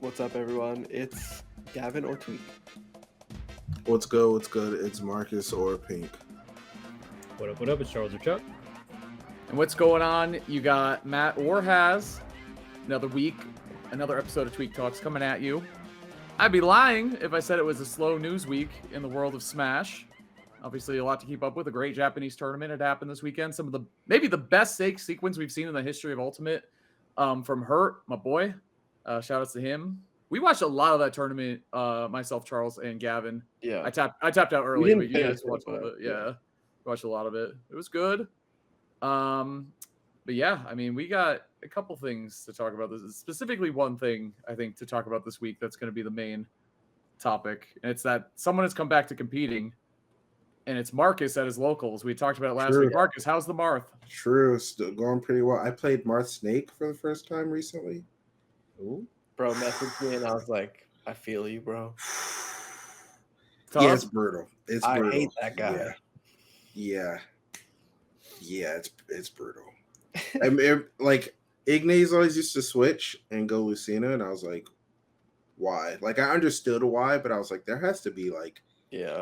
What's up, everyone? It's Gavin or Tweek. What's good? What's good? It's Marcus or Pink. What up? What up? It's Charles or Chuck. And what's going on? You got Matt or Haz. Another week, another episode of Tweek Talks coming at you. I'd be lying if I said it was a slow news week in the world of Smash. Obviously, a lot to keep up with. A great Japanese tournament had happened this weekend. Some of maybe the best stake sequence we've seen in the history of Ultimate from Hurt, my boy. Shout outs to him. We watched a lot of that tournament, myself, Charles, and Gavin. Yeah. I tapped out early, but you guys watched a it, little bit. Yeah. Watched a lot of it. It was good. But yeah, I mean, we got a couple things to talk about. This is specifically one thing I think to talk about this week that's going to be the main topic, and it's that someone has come back to competing, and it's Marcus at his locals. We talked about it last week. Marcus, how's the Marth? True, still going pretty well. I played Marth Snake for the first time recently. Ooh. Bro messaged me and I was like, I feel you, bro. Yeah, it's brutal. I hate that guy. Yeah, it's brutal. I mean, like Ignace always used to switch and go Lucina, and I was like, why? Like I understood why, but I was like, there has to be like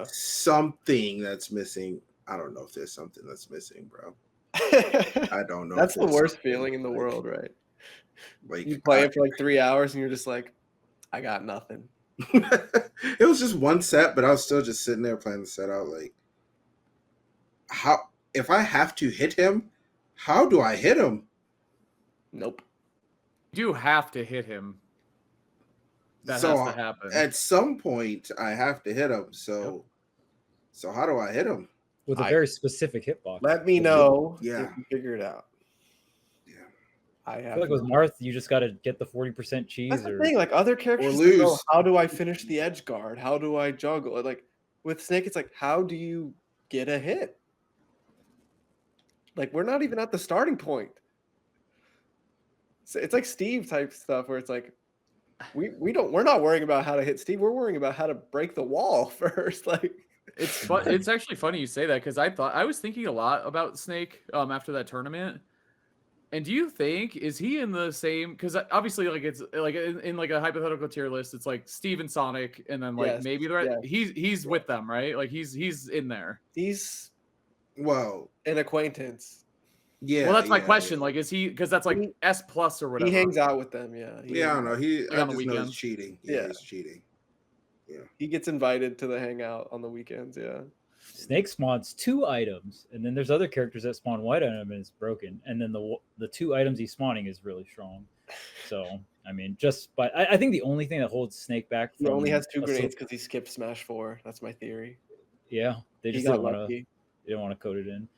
something that's missing. I don't know if there's something that's missing, bro. I don't know. That's the worst feeling in the world, right? Like you play it for like 3 hours and you're just like, I got nothing. It was just one set, but I was still just sitting there playing the set out. Like, how if I have to hit him, how do I hit him? Nope. You have to hit him. That has to happen. At some point, I have to hit him. So how do I hit him? With a very specific hitbox. Let me know if you figure it out. I feel like with Marth, you just got to get the 40% cheese. That's the thing. Like other characters, lose. How do I finish the edge guard? How do I juggle? Like with Snake, it's like, how do you get a hit? Like we're not even at the starting point. So it's like Steve type stuff where it's like, we're not worrying about how to hit Steve. We're worrying about how to break the wall first. Like it's actually funny you say that because I was thinking a lot about Snake after that tournament. And do you think is he in the same? Because obviously, like it's like in like a hypothetical tier list, it's like Steve and Sonic, and then like maybe the rest. He's with them, right? Like he's in there. He's an acquaintance. Yeah. Well, that's my question. Like, is he? Because that's like S+ or whatever. He hangs out with them. Yeah. I don't know. I on the just know weekends. he's cheating. Yeah, he's cheating. Yeah. He gets invited to the hangout on the weekends. Yeah. Snake spawns 2 items, and then there's other characters that spawn white item and it's broken, and then the 2 items he's spawning is really strong. So I mean, but I think the only thing that holds Snake back he only has 2 grenades because he skipped Smash 4. That's my theory. Yeah, they just didn't want to code it in.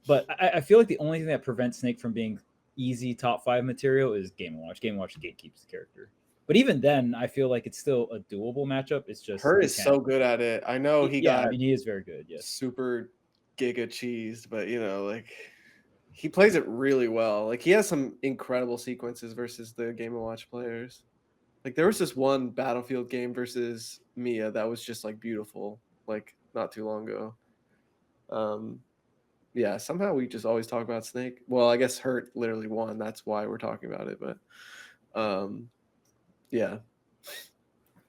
But I feel like the only thing that prevents Snake from being easy top 5 material is Game & Watch. Game & Watch gatekeeps the character. But even then, I feel like it's still a doable matchup. It's just Hurt is so good at it. I know he is very good. Yes, super giga cheesed, but like he plays it really well. Like he has some incredible sequences versus the Game & Watch players. Like there was this one Battlefield game versus Mia that was just like beautiful, like not too long ago. Somehow we just always talk about Snake. Well, I guess Hurt literally won. That's why we're talking about it. But it's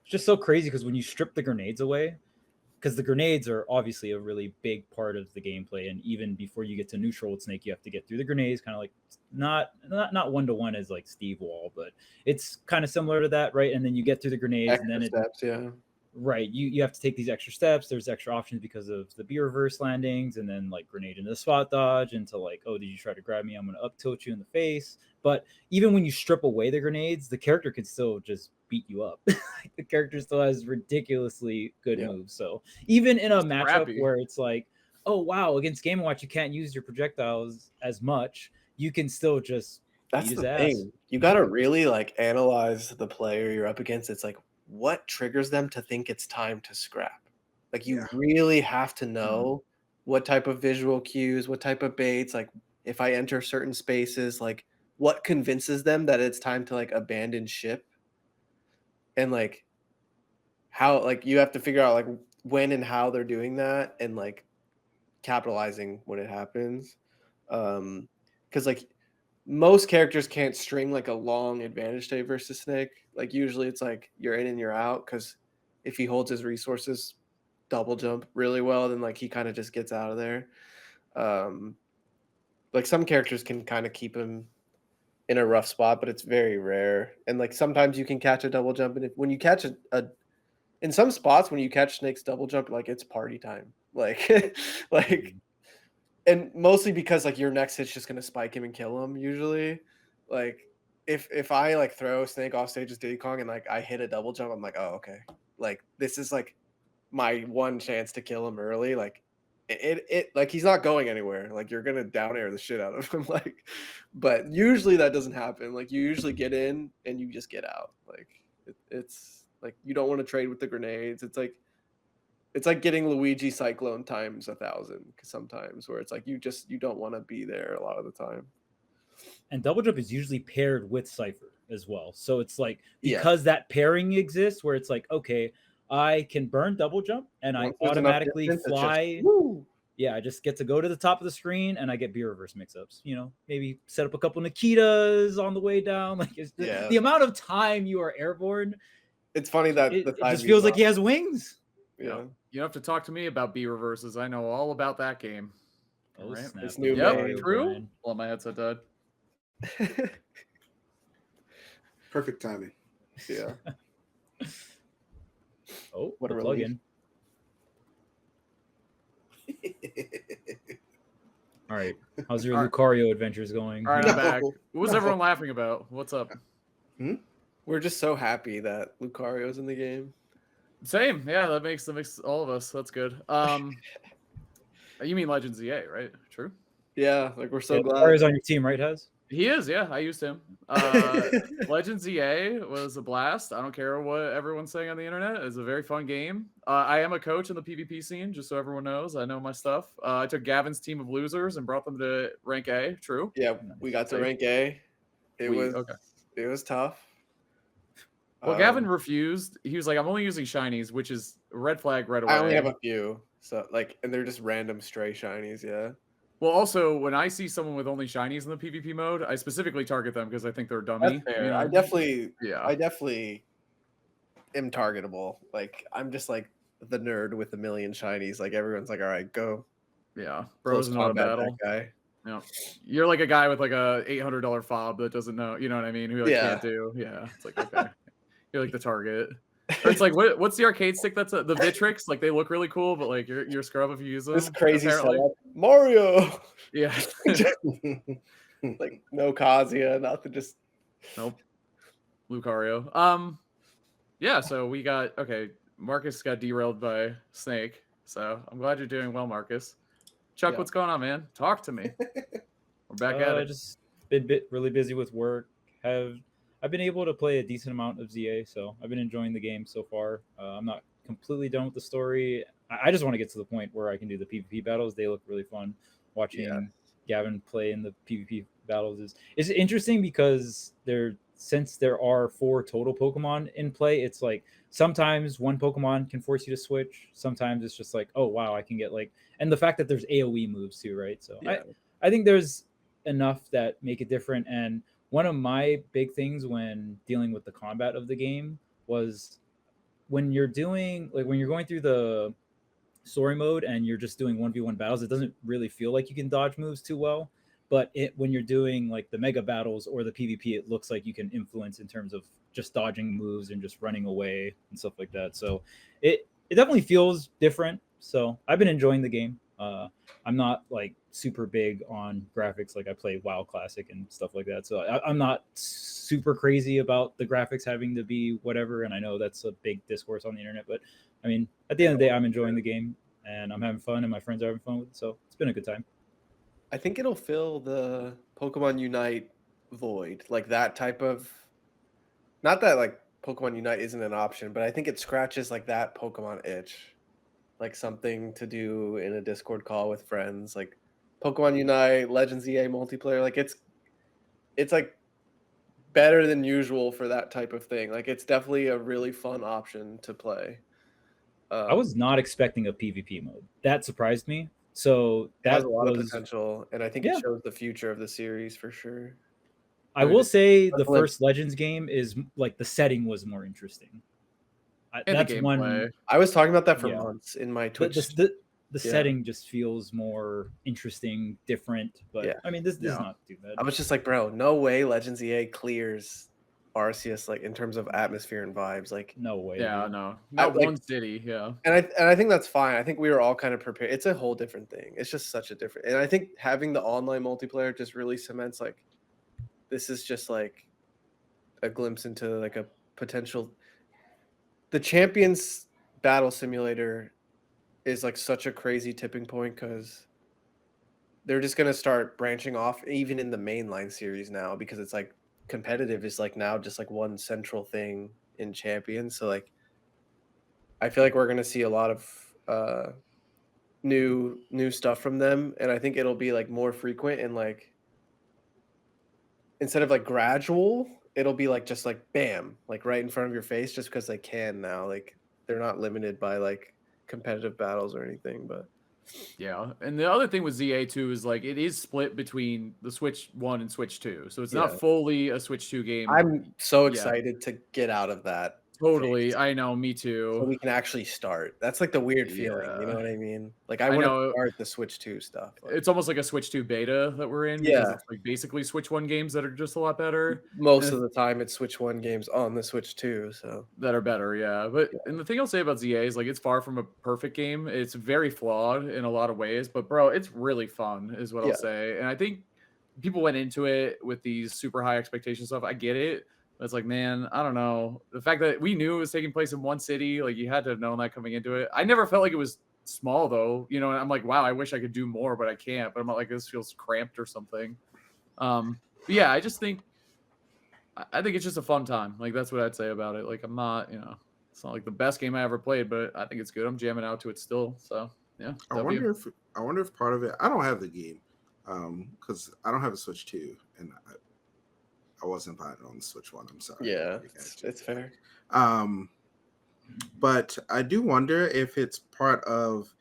just so crazy because when you strip the grenades away, because the grenades are obviously a really big part of the gameplay, and even before you get to neutral with Snake, you have to get through the grenades, kind of like not 1-to-1 as like Steve Wall, but it's kind of similar to that, right? And then you get through the grenades, extra and then steps, right. You have to take these extra steps. There's extra options because of the B reverse landings, and then like grenade into the spot dodge into like, oh, did you try to grab me? I'm going to up tilt you in the face. But even when you strip away the grenades, the character can still just beat you up. The character still has ridiculously good moves. So even in a matchup where it's like, oh, wow, against Game & Watch, you can't use your projectiles as much. You can still just That's beat his the ass. thing. You got to really like analyze the player you're up against. It's like, what triggers them to think it's time to scrap? Like you really have to know what type of visual cues, what type of baits, like if I enter certain spaces, like what convinces them that it's time to like abandon ship, and like how, like you have to figure out like when and how they're doing that and like capitalizing when it happens. Because like most characters can't string like a long advantage state versus Snake. Like usually it's like you're in and you're out, because if he holds his resources double jump really well, then like he kind of just gets out of there. Like some characters can kind of keep him in a rough spot, but it's very rare. And like sometimes you can catch a double jump, and when you catch in some spots when you catch Snake's double jump, like it's party time. Like like and mostly because like your next hit's just gonna spike him and kill him usually. Like if I like throw Snake off stage as Diddy Kong and like I hit a double jump, I'm like, oh okay. Like this is like my one chance to kill him early. Like it like he's not going anywhere. Like you're gonna down air the shit out of him. Like, but usually that doesn't happen. Like you usually get in and you just get out. Like it's like you don't want to trade with the grenades. It's like getting Luigi Cyclone times 1,000 sometimes, where it's like you don't want to be there a lot of the time. And double jump is usually paired with Cypher as well. So it's like because that pairing exists where it's like, okay, I can burn double jump and I automatically fly. I just get to go to the top of the screen and I get B reverse mix-ups. You know, maybe set up a couple Nikitas on the way down. Like the amount of time you are airborne. It's funny that it just feels like he has wings. Yeah. You don't have to talk to me about B reverses. I know all about that game. Oh, right? Snap. It's new. True. Well, my headset died. Perfect timing. Yeah. Oh, what a plug-in. All right. How's your Lucario adventures going? All right, I'm back. What was everyone laughing about? What's up? We're just so happy that Lucario's in the game. Same. Yeah, that makes all of us. That's good. You mean Legends EA, right? True. Yeah, like we're so glad. Lucario's on your team, right, Hez? He is, yeah. I used him. Legends EA was a blast. I don't care what everyone's saying on the internet. It's a very fun game. I am a coach in the PvP scene, just so everyone knows. I know my stuff. I took Gavin's team of losers and brought them to rank A. True. Yeah, we got to rank A. It was tough. Well, Gavin refused. He was like, "I'm only using shinies," which is red flag right away. I only have a few, so like, and they're just random stray shinies. Yeah. Well, also, when I see someone with only shinies in the PvP mode, I specifically target them because I think they're dummy. That's fair. You know? I definitely am targetable. Like, I'm just like the nerd with a million shinies. Like, everyone's like, all right, go. Yeah, bro's not a battle. Guy. Yeah, you're like a guy with like a $800 fob that doesn't know. You know what I mean? Who can't do. Yeah, it's like okay, you're like the target. Or it's like what's the arcade stick that's the Vitrix? Like they look really cool, but like you're scrub if you use them. This crazy setup. Mario. Yeah. Like no Kazuya, nothing, just nope. Lucario. Yeah, so we got Marcus got derailed by Snake. So I'm glad you're doing well, Marcus. Chuck, what's going on, man? Talk to me. We're back at it. Just been really busy with work. I've been able to play a decent amount of ZA, so I've been enjoying the game so far. I'm not completely done with the story. I just want to get to the point where I can do the PvP battles. They look really fun. Watching Gavin play in the PvP battles is interesting because since there are 4 total Pokemon in play, it's like sometimes one Pokemon can force you to switch. Sometimes it's just like, oh wow, I can get like, and the fact that there's AoE moves too, right? So I think there's enough that make it different. And one of my big things when dealing with the combat of the game was when you're going through the story mode and you're just doing 1v1 battles, it doesn't really feel like you can dodge moves too well. But when you're doing like the mega battles or the PvP, it looks like you can influence in terms of just dodging moves and just running away and stuff like that. So it definitely feels different. So I've been enjoying the game. I'm not like super big on graphics. Like I play WoW Classic and stuff like that. So I'm not super crazy about the graphics having to be whatever. And I know that's a big discourse on the internet, but I mean, at the end of the day, I'm enjoying the game and I'm having fun and my friends are having fun with it. So it's been a good time. I think it'll fill the Pokemon Unite void. Like that type of, not that like Pokemon Unite isn't an option, but I think it scratches like that Pokemon itch. Like something to do in a Discord call with friends, like Pokemon Unite, Legends EA multiplayer. Like it's like better than usual for that type of thing. Like it's definitely a really fun option to play. I was not expecting a PvP mode. That surprised me. So that has a lot of potential, and I think it shows the future of the series for sure. I will say the first Legends game is like the setting was more interesting. That's one. I was talking about that for months in my Twitch. The setting just feels more interesting, different. But I mean, this is not too bad. I was just like, bro, no way Legends EA clears Arceus like in terms of atmosphere and vibes. Like, no way. Yeah, dude. No, not one city. Yeah, and I think that's fine. I think we were all kind of prepared. It's a whole different thing. It's just such a different. And I think having the online multiplayer just really cements like this is just like a glimpse into like a potential. The Champions Battle Simulator is like such a crazy tipping point because they're just gonna start branching off even in the mainline series now because it's like competitive is like now just like one central thing in Champions. So like I feel like we're gonna see a lot of new stuff from them, and I think it'll be like more frequent and like instead of like gradual, it'll be like just like bam, like right in front of your face just because they can now. Like they're not limited by like competitive battles or anything, but yeah. And the other thing with ZA 2 is like it is split between the Switch 1 and Switch 2. So it's not fully a Switch 2 game. I'm so excited to get out of that. Totally. I know, me too. So we can actually start. That's like the weird feeling, you know what I mean? Like I want to start the Switch 2 stuff. Like, it's almost like a Switch 2 beta that we're in. Yeah. It's like basically Switch 1 games that are just a lot better. Most of the time it's Switch 1 games on the Switch 2, so that are better, yeah. But and the thing I'll say about ZA is like it's far from a perfect game. It's very flawed in a lot of ways, but bro, it's really fun is what I'll say. And I think people went into it with these super high expectations stuff. I get it. It's like, man, I don't know. The fact that we knew it was taking place in one city, like you had to have known that coming into it. I never felt like it was small though, you know. And I'm like, wow, I wish I could do more, but I can't. But I'm not like this feels cramped or something. But yeah, I just think, I think it's just a fun time. Like that's what I'd say about it. Like I'm not, you know, it's not like the best game I ever played, but I think it's good. I'm jamming out to it still. So yeah. I wonder if part of it. I don't have the game, because I don't have a Switch 2, and I wasn't buying it on the Switch 1. I'm sorry. Yeah, it's fair. But I do wonder if it's part of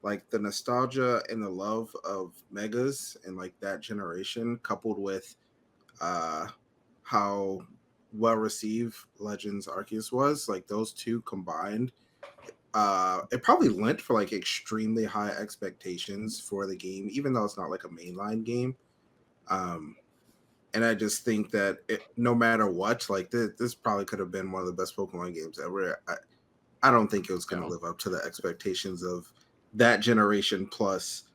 like the nostalgia and the love of Megas and like that generation, coupled with how well received Legends Arceus was. Like those two combined, it probably lent for like extremely high expectations for the game, even though it's not like a mainline game. And I just think that no matter what, like this probably could have been one of the best Pokemon games ever. I don't think it was going to live up to the expectations of that generation plus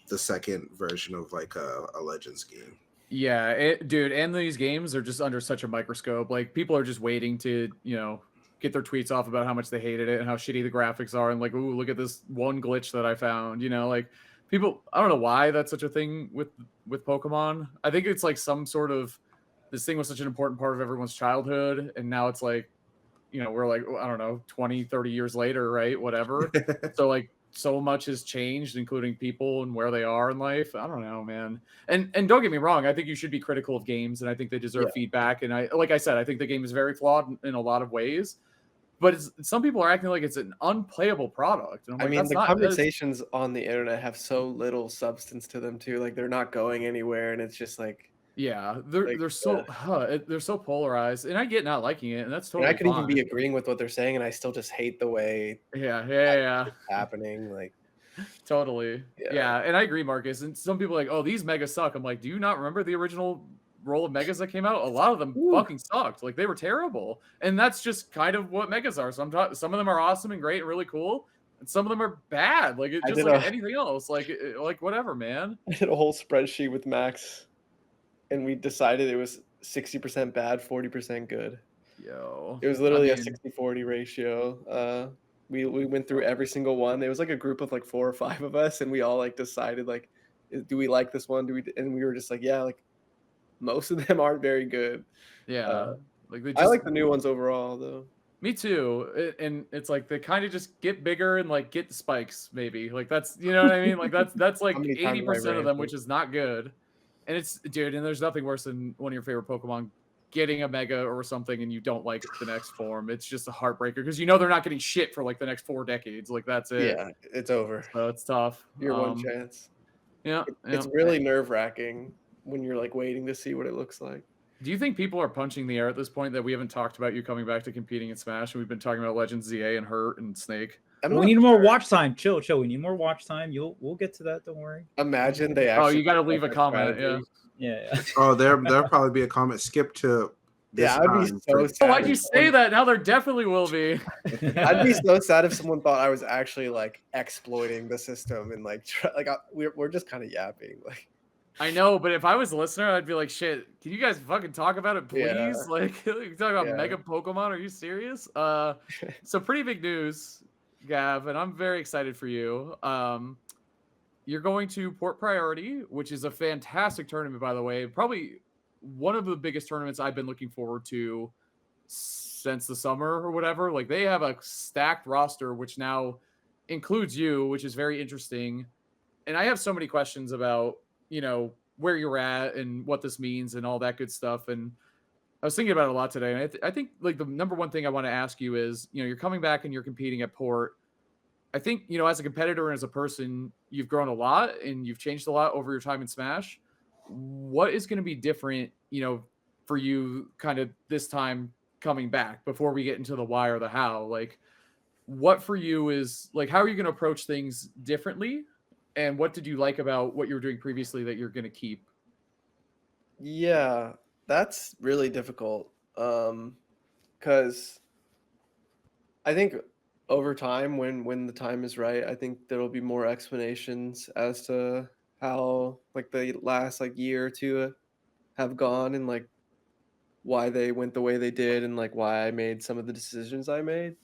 the second version of like a Legends game. Yeah, dude, and these games are just under such a microscope. Like people are just waiting to, you know, get their tweets off about how much they hated it and how shitty the graphics are, and like, ooh, look at this one glitch that I found. You know, like people, I don't know why that's such a thing with Pokemon. I think it's like some sort of, this thing was such an important part of everyone's childhood, and now it's like, you know, we're like, I don't know, 20, 30 years later, right? Whatever. So like so much has changed, including people and where they are in life. I don't know, man. And don't get me wrong, I think you should be critical of games, and I think they deserve feedback. And like I said, I think the game is very flawed in a lot of ways. But some people are acting like it's an unplayable product. And I'm like, the conversations on the internet have so little substance to them too. Like they're not going anywhere, and it's just like, yeah, they're so polarized, and I get not liking it, and that's totally. And I could even be agreeing with what they're saying, and I still just hate the way. Yeah. It's happening, like. Totally. Yeah, and I agree, Marcus. And some people are like, oh, these megas suck. I'm like, do you not remember the original roll of megas that came out? A lot of them fucking sucked. Like they were terrible, and that's just kind of what megas are. Some of them are awesome and great and really cool, and some of them are bad. Like just like anything else. Like whatever, man. I did a whole spreadsheet with Max, and we decided it was 60% bad, 40% good. Yo, it was literally a 60-40 ratio. We went through every single one. There was like a group of like 4 or 5 of us, and we all like decided like, do we like this one? And we were just like, yeah, like most of them aren't very good. Yeah, I like the new ones overall though. Me too. And it's like they kind of just get bigger and like get the spikes maybe. Like that's, you know what I mean? Like that's like 80% of them, which is not good. And it's, dude, and there's nothing worse than one of your favorite Pokemon getting a mega or something and you don't like the next form. It's just a heartbreaker because you know they're not getting shit for like the next 4 decades. Like that's it. Yeah, it's over. So it's tough. Your one chance. Yeah. It's really nerve-wracking when you're like waiting to see what it looks like. Do you think people are punching the air at this point that we haven't talked about you coming back to competing in Smash, and we've been talking about Legends ZA and Hurt and Snake? We need more watch time. Chill. We need more watch time. We'll get to that. Don't worry. Imagine they actually. Oh, you got to leave a comment. Yeah. Oh, there'll probably be a comment. Skip to. Yeah, I'd be so sad. Why'd you say that? Now there definitely will be. I'd be so sad if someone thought I was actually like exploiting the system and like we're just kind of yapping. Like, I know, but if I was a listener, I'd be like, "Shit, can you guys fucking talk about it, please? Yeah. Like, you talk about Mega Pokemon? Are you serious?" So pretty big news, Gav, and I'm very excited for you. You're going to Port Priority, which is a fantastic tournament, by the way. Probably one of the biggest tournaments I've been looking forward to since the summer or whatever. Like, they have a stacked roster, which now includes you, which is very interesting. And I have so many questions about, you know, where you're at and what this means and all that good stuff. And I was thinking about it a lot today. And I think like the number one thing I want to ask you is, you know, you're coming back and you're competing at Port. I think, you know, as a competitor and as a person, you've grown a lot and you've changed a lot over your time in Smash. What is going to be different, you know, for you kind of this time coming back before we get into the why or the how? Like, what for you is like, how are you going to approach things differently? And what did you like about what you were doing previously that you're going to keep? Yeah, that's really difficult. Because I think over time, when the time is right, I think there'll be more explanations as to how like the last like year or two have gone and like why they went the way they did and like why I made some of the decisions I made.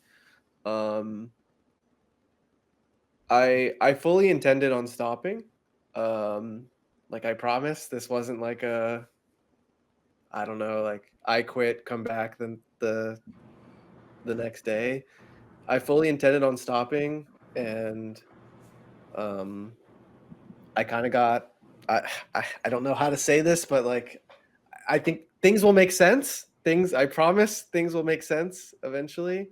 I fully intended on stopping. Like I promised, this wasn't like I don't know, like I quit, come back then the next day. I fully intended on stopping, and I kind of got I don't know how to say this, but like I think things will make sense. I promise things will make sense eventually.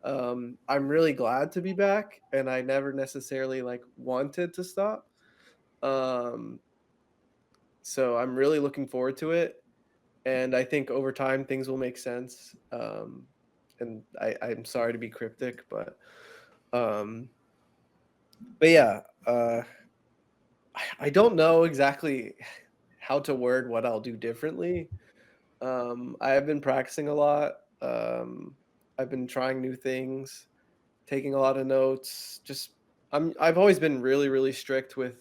I'm really glad to be back, and I never necessarily like wanted to stop. So I'm really looking forward to it, and I think over time things will make sense. And I'm sorry to be cryptic, but yeah, I don't know exactly how to word what I'll do differently. I have been practicing a lot. I've been trying new things, taking a lot of notes. I've always been really, really strict with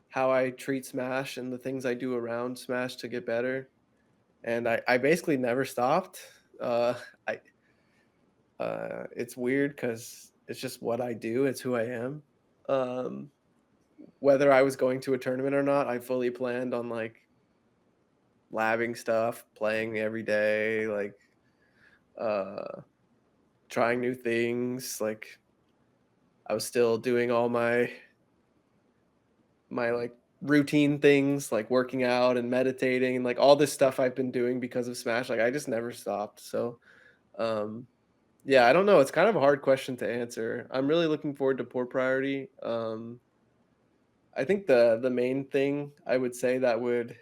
how I treat Smash and the things I do around Smash to get better. And I basically never stopped. It's weird because it's just what I do. It's who I am. Whether I was going to a tournament or not, I fully planned on like labbing stuff, playing every day, like trying new things. Like I was still doing all my like routine things, like working out and meditating and like all this stuff I've been doing because of Smash. Like I just never stopped. So yeah, I don't know. It's kind of a hard question to answer. I'm really looking forward to Port Priority. I think the main thing I would say that would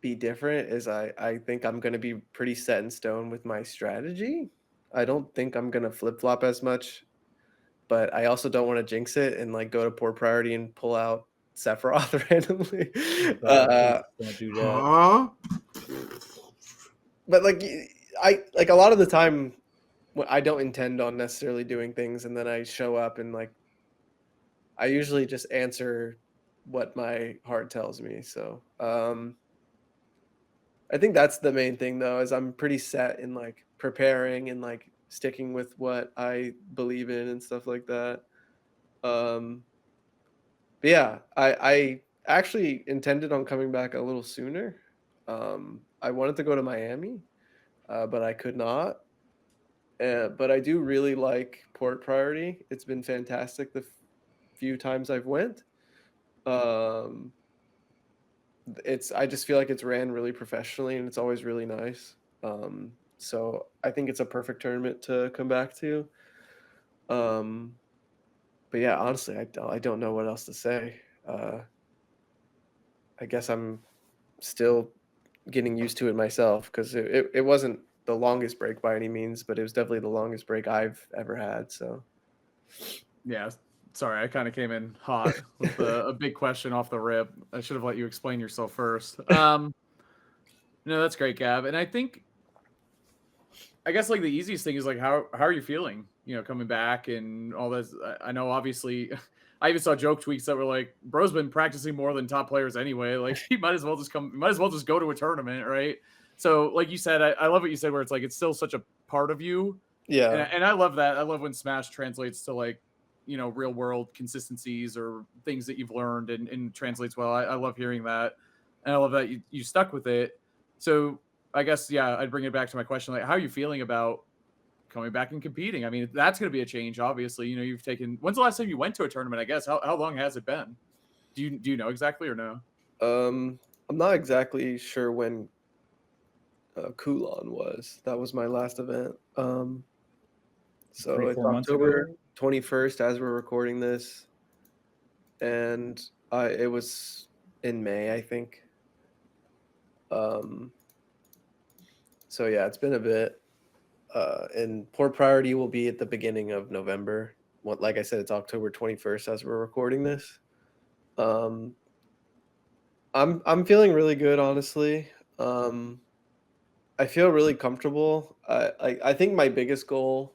be different is I think I'm going to be pretty set in stone with my strategy. I don't think I'm going to flip-flop as much, but I also don't want to jinx it and like go to Port Priority and pull out Sephiroth randomly. Don't do that. But like like a lot of the time I don't intend on necessarily doing things, and then I show up and like I usually just answer what my heart tells me. So I think that's the main thing though, is I'm pretty set in like preparing and like sticking with what I believe in and stuff like that. But yeah, I actually intended on coming back a little sooner. I wanted to go to Miami, but I could not. But I do really like Port Priority. It's been fantastic the few times I've went. I just feel like it's ran really professionally and it's always really nice. So I think it's a perfect tournament to come back to. But yeah, honestly, I don't know what else to say. I guess I'm still getting used to it myself, because it wasn't the longest break by any means, but it was definitely the longest break I've ever had. So yeah, sorry, I kind of came in hot with a big question off the rip. I should have let you explain yourself first. No, that's great, Gab. And I guess like the easiest thing is like how are you feeling? You know, coming back and all this. I know obviously I even saw joke tweets that were like, bro's been practicing more than top players anyway. Like he might as well just go to a tournament, right? So like you said, I love what you said where it's like it's still such a part of you. yeah. And I love that. I love when Smash translates to like, you know, real world consistencies or things that you've learned and translates well. I love hearing that. And I love that you stuck with it. So I guess, yeah, I'd bring it back to my question. Like, how are you feeling about coming back and competing? I mean, that's going to be a change, obviously. You know, when's the last time you went to a tournament, I guess? How long has it been? Do you know exactly or no? I'm not exactly sure when Kulon was. That was my last event. So it's October 21st as we're recording this. And it was in May, I think. So yeah, it's been a bit. And Port Priority will be at the beginning of November. Like I said, it's October 21st as we're recording this. I'm feeling really good, honestly. I feel really comfortable. I think my biggest goal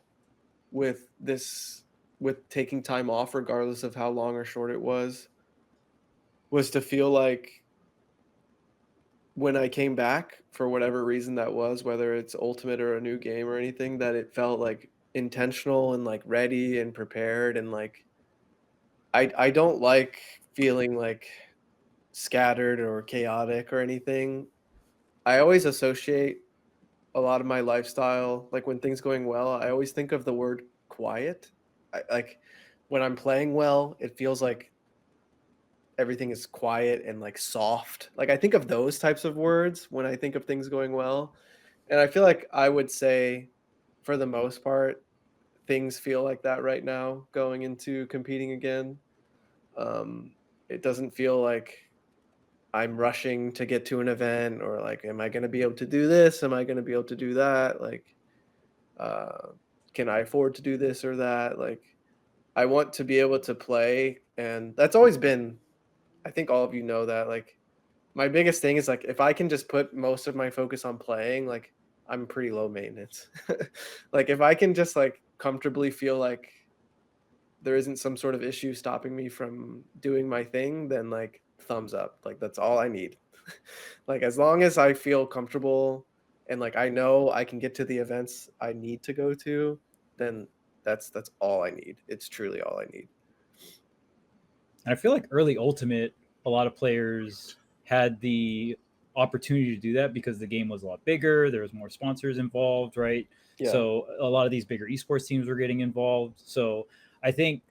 with taking time off, regardless of how long or short it was to feel like when I came back, for whatever reason that was, whether it's Ultimate or a new game or anything, that it felt like intentional and like ready and prepared. And like I don't like feeling like scattered or chaotic or anything. I always associate a lot of my lifestyle, like when things going well, I always think of the word quiet. Like when I'm playing well, it feels like everything is quiet and like soft. Like I think of those types of words when I think of things going well. And I feel like I would say for the most part, things feel like that right now going into competing again. It doesn't feel like I'm rushing to get to an event, or like, am I going to be able to do this? Am I going to be able to do that? Like, can I afford to do this or that? Like, I want to be able to play. And that's always been, I think all of you know that, like, my biggest thing is like, if I can just put most of my focus on playing, like I'm pretty low maintenance. Like if I can just like comfortably feel like there isn't some sort of issue stopping me from doing my thing, then like thumbs up. Like that's all I need. Like as long as I feel comfortable and like I know I can get to the events I need to go to, then that's all I need. It's truly all I need. And I feel like early Ultimate, a lot of players had the opportunity to do that because the game was a lot bigger. There was more sponsors involved, right? Yeah. So a lot of these bigger esports teams were getting involved. So I think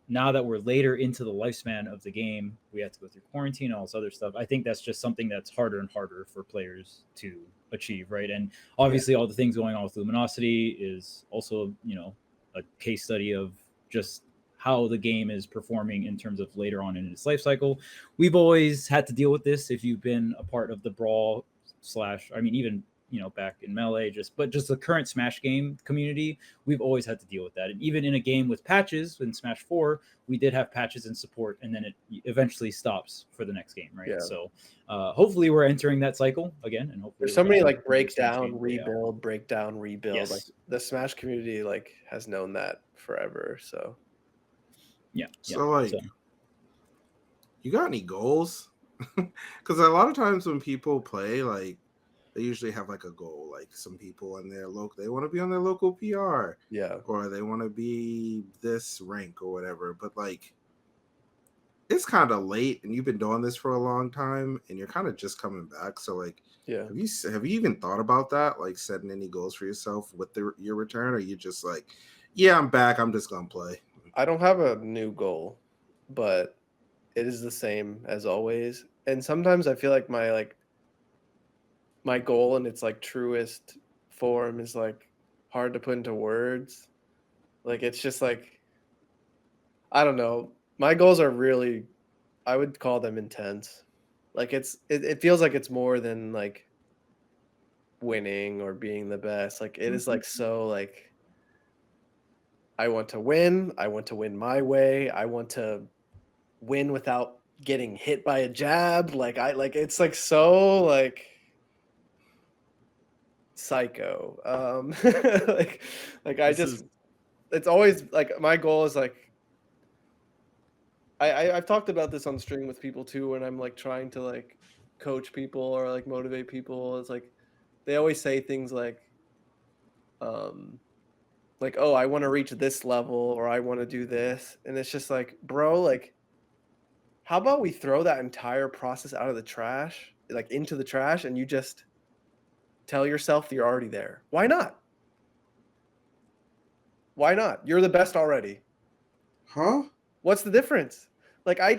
now that we're later into the lifespan of the game, we have to go through quarantine and all this other stuff. I think that's just something that's harder and harder for players to achieve, right? And obviously all the things going on with Luminosity is also, you know, a case study of just how the game is performing in terms of later on in its life cycle. We've always had to deal with this if you've been a part of the Brawl / I mean, even, you know, back in Melee, just the current Smash game community, we've always had to deal with that. And even in a game with patches in Smash 4, we did have patches and support, and then it eventually stops for the next game, right? Yeah. So hopefully we're entering that cycle again, and hopefully there's so many like breakdown, rebuild. Yes. Like the Smash community like has known that forever. So yeah. So like, you got any goals? Because a lot of times when people play, like they usually have like a goal. Like some people in their local, they want to be on their local PR, yeah, or they want to be this rank or whatever. But like, it's kind of late, and you've been doing this for a long time, and you're kind of just coming back. So like, yeah. Have you even thought about that? Like setting any goals for yourself with your return, or you just like, yeah, I'm back. I'm just gonna play. I don't have a new goal, but it is the same as always. And sometimes I feel like my goal in its like truest form is like hard to put into words. Like it's just like, I don't know. My goals are really, I would call them intense. Like it feels like it's more than like winning or being the best. Like it is like so like I want to win. I want to win my way. I want to win without getting hit by a jab. Like it's like so like psycho. Like I just it's always like my goal is like I've talked about this on stream with people too when I'm like trying to like coach people or like motivate people. It's like they always say things like oh, I want to reach this level or I want to do this, and it's just like, bro, like how about we throw that entire process out of the trash, like into the trash, and you just tell yourself that you're already there. Why not? Why not? You're the best already. Huh? What's the difference? Like I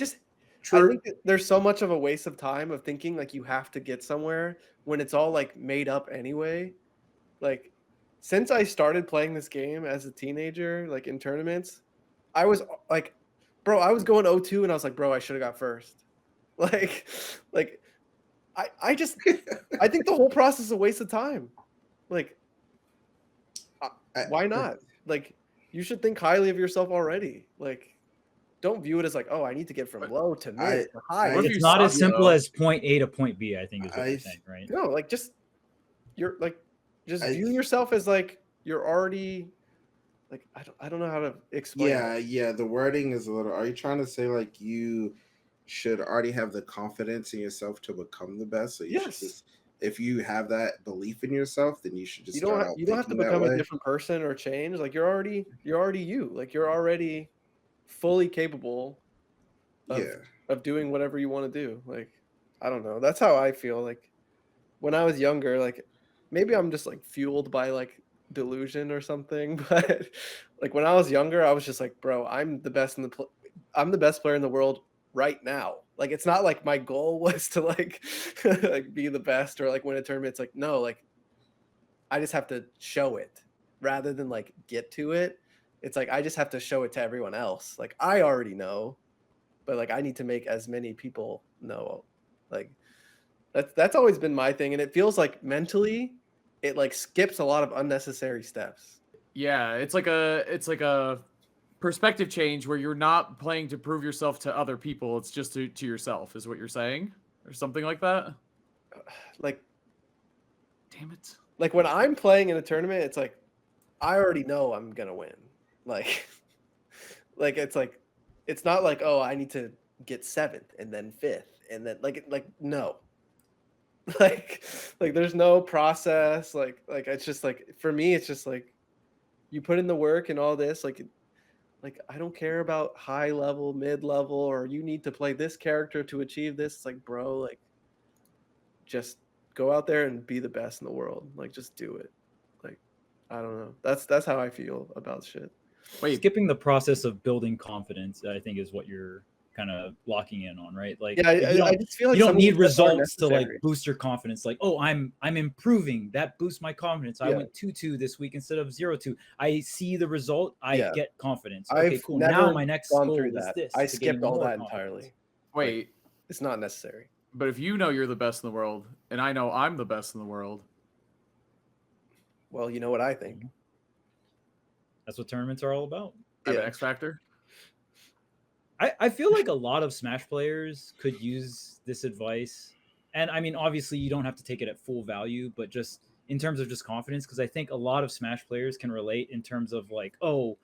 True. think there's so much of a waste of time of thinking like you have to get somewhere when it's all like made up anyway. Like since I started playing this game as a teenager, like in tournaments, I was like, bro, I was going 0-2 and I was like, bro, I should have got first. Like I just I think the whole process is a waste of time. Like why not? Like you should think highly of yourself already. Like don't view it as like, oh, I need to get from low to mid to high. It's not as simple as point A to point B, I think is what you're saying, right? No, like just you're like just view yourself as like you're already like I don't know how to explain. Yeah, the wording is a little. Are you trying to say like you should already have the confidence in yourself to become the best? So you should just, if you have that belief in yourself, then you should just you don't have to become a different person or change. Like you're already you. Like you're already fully capable of doing whatever you want to do. Like I don't know. That's how I feel. Like when I was younger, like maybe I'm just like fueled by like delusion or something, but like when I was younger, I was just like, bro, I'm the best I'm the best player in the world right now. Like it's not like my goal was to like like be the best or like win a tournament. It's like no, like I just have to show it rather than like get to it. It's like I just have to show it to everyone else. Like I already know, but like I need to make as many people know. Like that's always been my thing, and it feels like mentally it like skips a lot of unnecessary steps. Yeah, it's like a perspective change where you're not playing to prove yourself to other people. It's just to yourself, is what you're saying, or something like that. Like, damn it! Like when I'm playing in a tournament, it's like I already know I'm gonna win. Like it's like it's not like, oh, I need to get 7th and then 5th and then like no. like there's no process. Like it's just like for me it's just like you put in the work and all this like I don't care about high level, mid level, or you need to play this character to achieve this. It's like, bro, like just go out there and be the best in the world. Like just do it. Like I don't know. That's how I feel about shit. Wait, skipping the process of building confidence, I think, is what you're kind of locking in on, right? Like, yeah, I just feel like you don't need results to like boost your confidence. Like, oh, I'm improving. That boosts my confidence. I went 2-2 this week instead of 0-2. I see the result. I get confidence. Okay, cool. Now my next goal is this. I skipped all that entirely. Wait, it's not necessary. But if you know you're the best in the world, and I know I'm the best in the world, well, you know what I think. That's what tournaments are all about. Have an X factor. I feel like a lot of Smash players could use this advice. And I mean, obviously you don't have to take it at full value, but just in terms of just confidence, because I think a lot of Smash players can relate in terms of like, oh,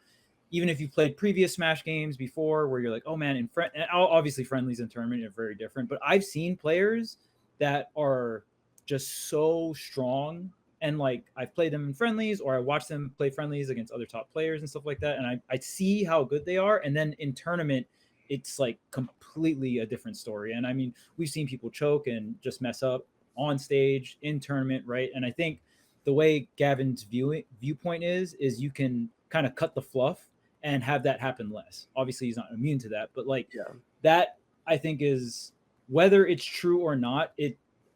even if you played previous Smash games before where you're like, oh man, obviously friendlies and tournament are very different, but I've seen players that are just so strong. And like I've played them in friendlies or I watch them play friendlies against other top players and stuff like that. And I see how good they are. And then in tournament, it's like completely a different story. And I mean, we've seen people choke and just mess up on stage in tournament, right? And I think the way Gavin's viewpoint is you can kind of cut the fluff and have that happen less. Obviously, he's not immune to that, but like that, I think is whether it's true or not.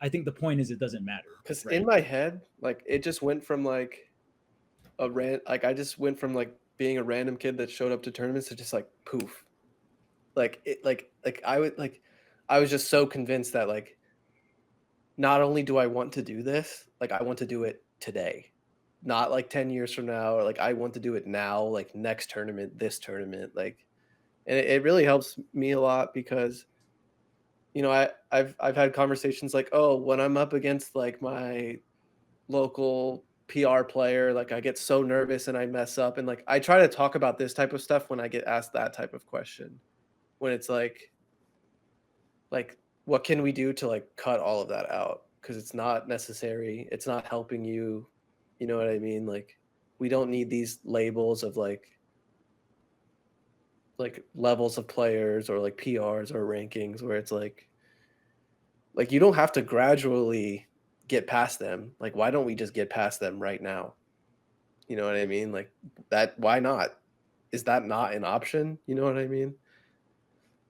I think the point is it doesn't matter. Because in my head, like it just went from like I just went from like being a random kid that showed up to tournaments to just like poof. Like it like I would like I was just so convinced that like, not only do I want to do this, like I want to do it today, not like 10 years from now, or like I want to do it now, like next tournament, this tournament, like, and it really helps me a lot because, you know, I've had conversations like, oh, when I'm up against like my local PR player, like I get so nervous and I mess up, and like I try to talk about this type of stuff when I get asked that type of question, when it's like what can we do to like cut all of that out, because it's not necessary, it's not helping you, you know what I mean? Like we don't need these labels of like levels of players or like PRs or rankings where it's like you don't have to gradually get past them. Like why don't we just get past them right now? You know what I mean? Like that, why not? Is that not an option? You know what I mean?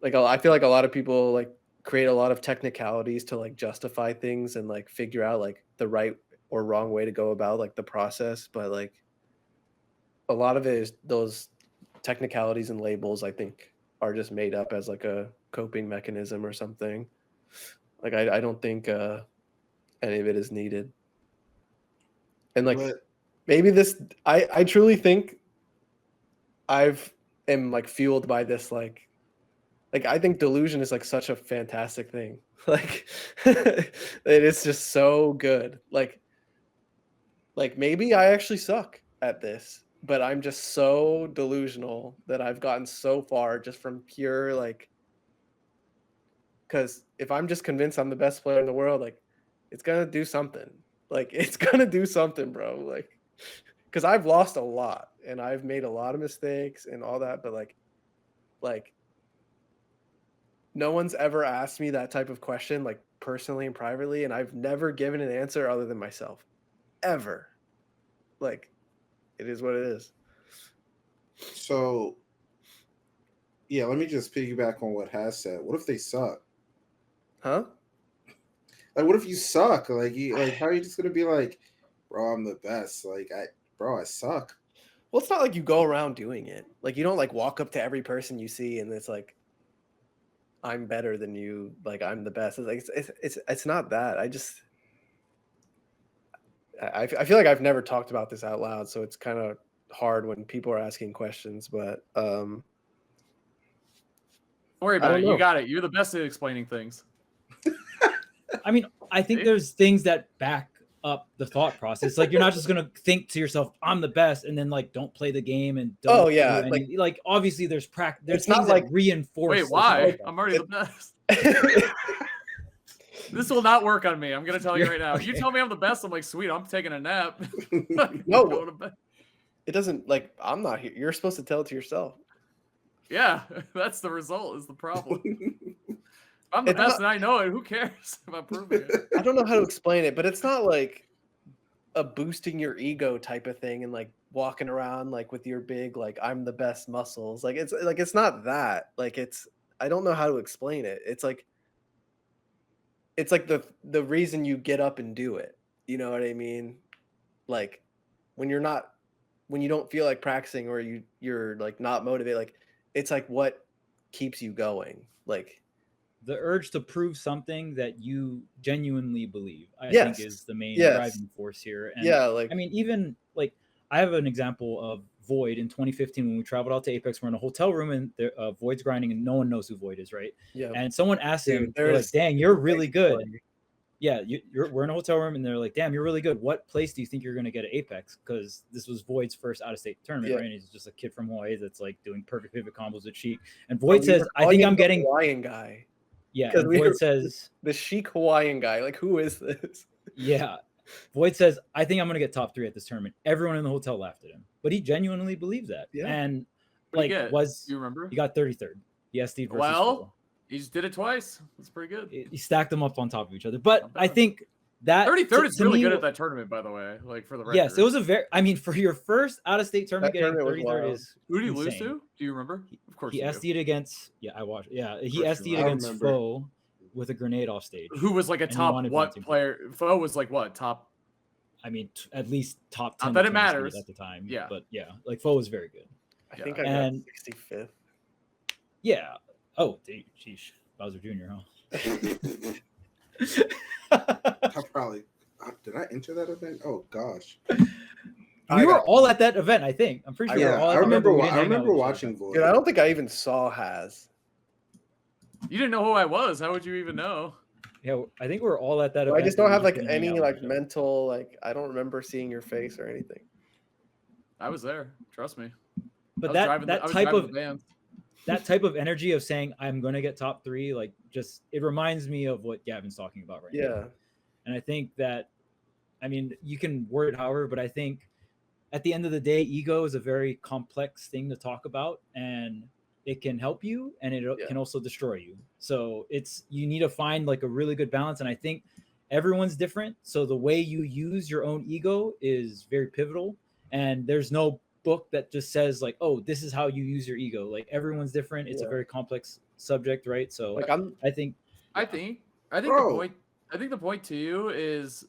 Like I feel like a lot of people like create a lot of technicalities to like justify things and like figure out like the right or wrong way to go about like the process, but like a lot of it is those technicalities and labels, I think, are just made up as like a coping mechanism or something. Like I don't think any of it is needed. And like maybe this, I truly think am like fueled by this like I think delusion is like such a fantastic thing. Like it is just so good. Like maybe I actually suck at this, but I'm just so delusional that I've gotten so far just from pure like, because if I'm just convinced I'm the best player in the world, like it's gonna do something. Like it's gonna do something, bro. Like because I've lost a lot and I've made a lot of mistakes and all that, but like no one's ever asked me that type of question, like personally and privately, and I've never given an answer other than myself, ever. Like, it is what it is. So, yeah, let me just piggyback on what Has said. What if they suck? Huh? Like, what if you suck? Like, how are you just gonna be like, bro, I'm the best? Like, I suck. Well, it's not like you go around doing it. Like, you don't like walk up to every person you see and it's like, I'm better than you. Like, I'm the best. It's like it's not that. I feel like I've never talked about this out loud, so it's kind of hard when people are asking questions. But don't worry about it. You got it. You're the best at explaining things. I mean, I think there's things that back up the thought process. Like you're not just gonna think to yourself, "I'm the best," and then like don't play the game and don't. Oh yeah, like obviously there's practice. There's it's things not like that reinforce. Wait, why? I'm already the best. This will not work on me. I'm gonna tell you right now. Okay. You tell me I'm the best, I'm like, sweet. I'm taking a nap. No, going to bed. It doesn't like I'm not here. You're supposed to tell it to yourself. Yeah, that's the result. Is the problem. I'm the best and I know it. Who cares if I'm proving it? I don't know how to explain it, but it's not like a boosting your ego type of thing and like walking around like with your big like I'm the best muscles. Like it's not that. Like I don't know how to explain it. It's like the reason you get up and do it. You know what I mean? Like when you don't feel like practicing or you're like not motivated, like it's like what keeps you going. Like the urge to prove something that you genuinely believe, I think, is the main driving force here. And like I mean, even like I have an example of Void in 2015 when we traveled out to Apex. We're in a hotel room and Void's grinding, and no one knows who Void is, right? Yeah. And someone asked him, they're like, "Dang, you're really good." Yeah, we're in a hotel room, and they're like, "Damn, you're really good. What place do you think you're gonna get at Apex?" Because this was Void's first out-of-state tournament, right? And he's just a kid from Hawaii that's like doing perfect pivot combos with Sheik. And Void says, "I think I'm getting Hawaiian guy." Yeah, and Void says the Sheik Hawaiian guy. Like, who is this? Yeah, Void says, "I think I'm gonna get top 3 at this tournament." Everyone in the hotel laughed at him, but he genuinely believes that. Yeah, and like you remember? He got 33rd. He SD'd versus Phil. He just did it twice. That's pretty good. He stacked them up on top of each other. But I think that 33rd is really good at that tournament, by the way. Like for the record. Yes, it was for your first out-of-state tournament, getting 33rd is who did he lose to? Do you remember? Of course he SD'd against. Yeah, I watched. Yeah, he SD'd against Foe with a grenade off stage. Who was like a top what player? Foe was like what top? I mean, at least top 10. Not that it matters at the time. Yeah, but yeah, like Foe was very good. I think I got 65th. Yeah. Oh, sheesh. Bowser Jr., huh? I probably did I enter that event? Oh gosh. We were all at that event, I think. I'm pretty sure we were all at I the event, but remember. we didn't I hang out remember with each other. watching Void. Dude, I don't think I even saw Haz. You didn't know who I was. How would you even know? Yeah, I think we were all at that Well, event. I just don't have like didn't hang any out with like each other. mental like I don't remember seeing your face or anything. I was there. Trust me. But that type of energy of saying I'm gonna get top 3, like just it reminds me of what Gavin's talking about right now. Yeah. And I think that, I mean, you can word it however, but I think at the end of the day, ego is a very complex thing to talk about, and it can help you and it can also destroy you. So you need to find like a really good balance. And I think everyone's different. So the way you use your own ego is very pivotal. And there's no book that just says like, oh, this is how you use your ego. Like everyone's different. It's a very complex subject, right? So like I think the point too is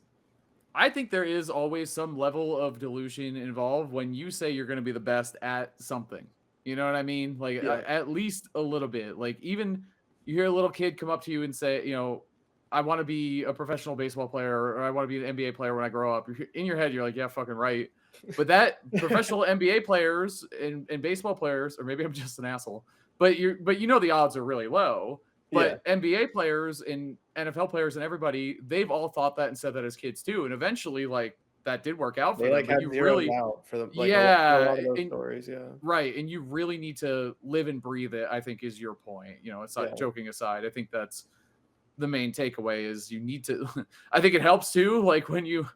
I think there is always some level of delusion involved when you say you're going to be the best at something. You know what I mean? Like at least a little bit. Like even you hear a little kid come up to you and say, you know, I want to be a professional baseball player or I want to be an NBA player when I grow up. In your head, you're like, yeah, fucking right. But that professional NBA players and baseball players, or maybe I'm just an asshole, but you know the odds are really low. But NBA players and NFL players and everybody, they've all thought that and said that as kids too. And eventually, like that did work out for them. Like but had you zero really, doubt for them. Like, yeah, a lot of those stories, right. And you really need to live and breathe it. I think is your point. You know, it's not joking aside. I think that's the main takeaway is you need to. I think it helps too. Like when you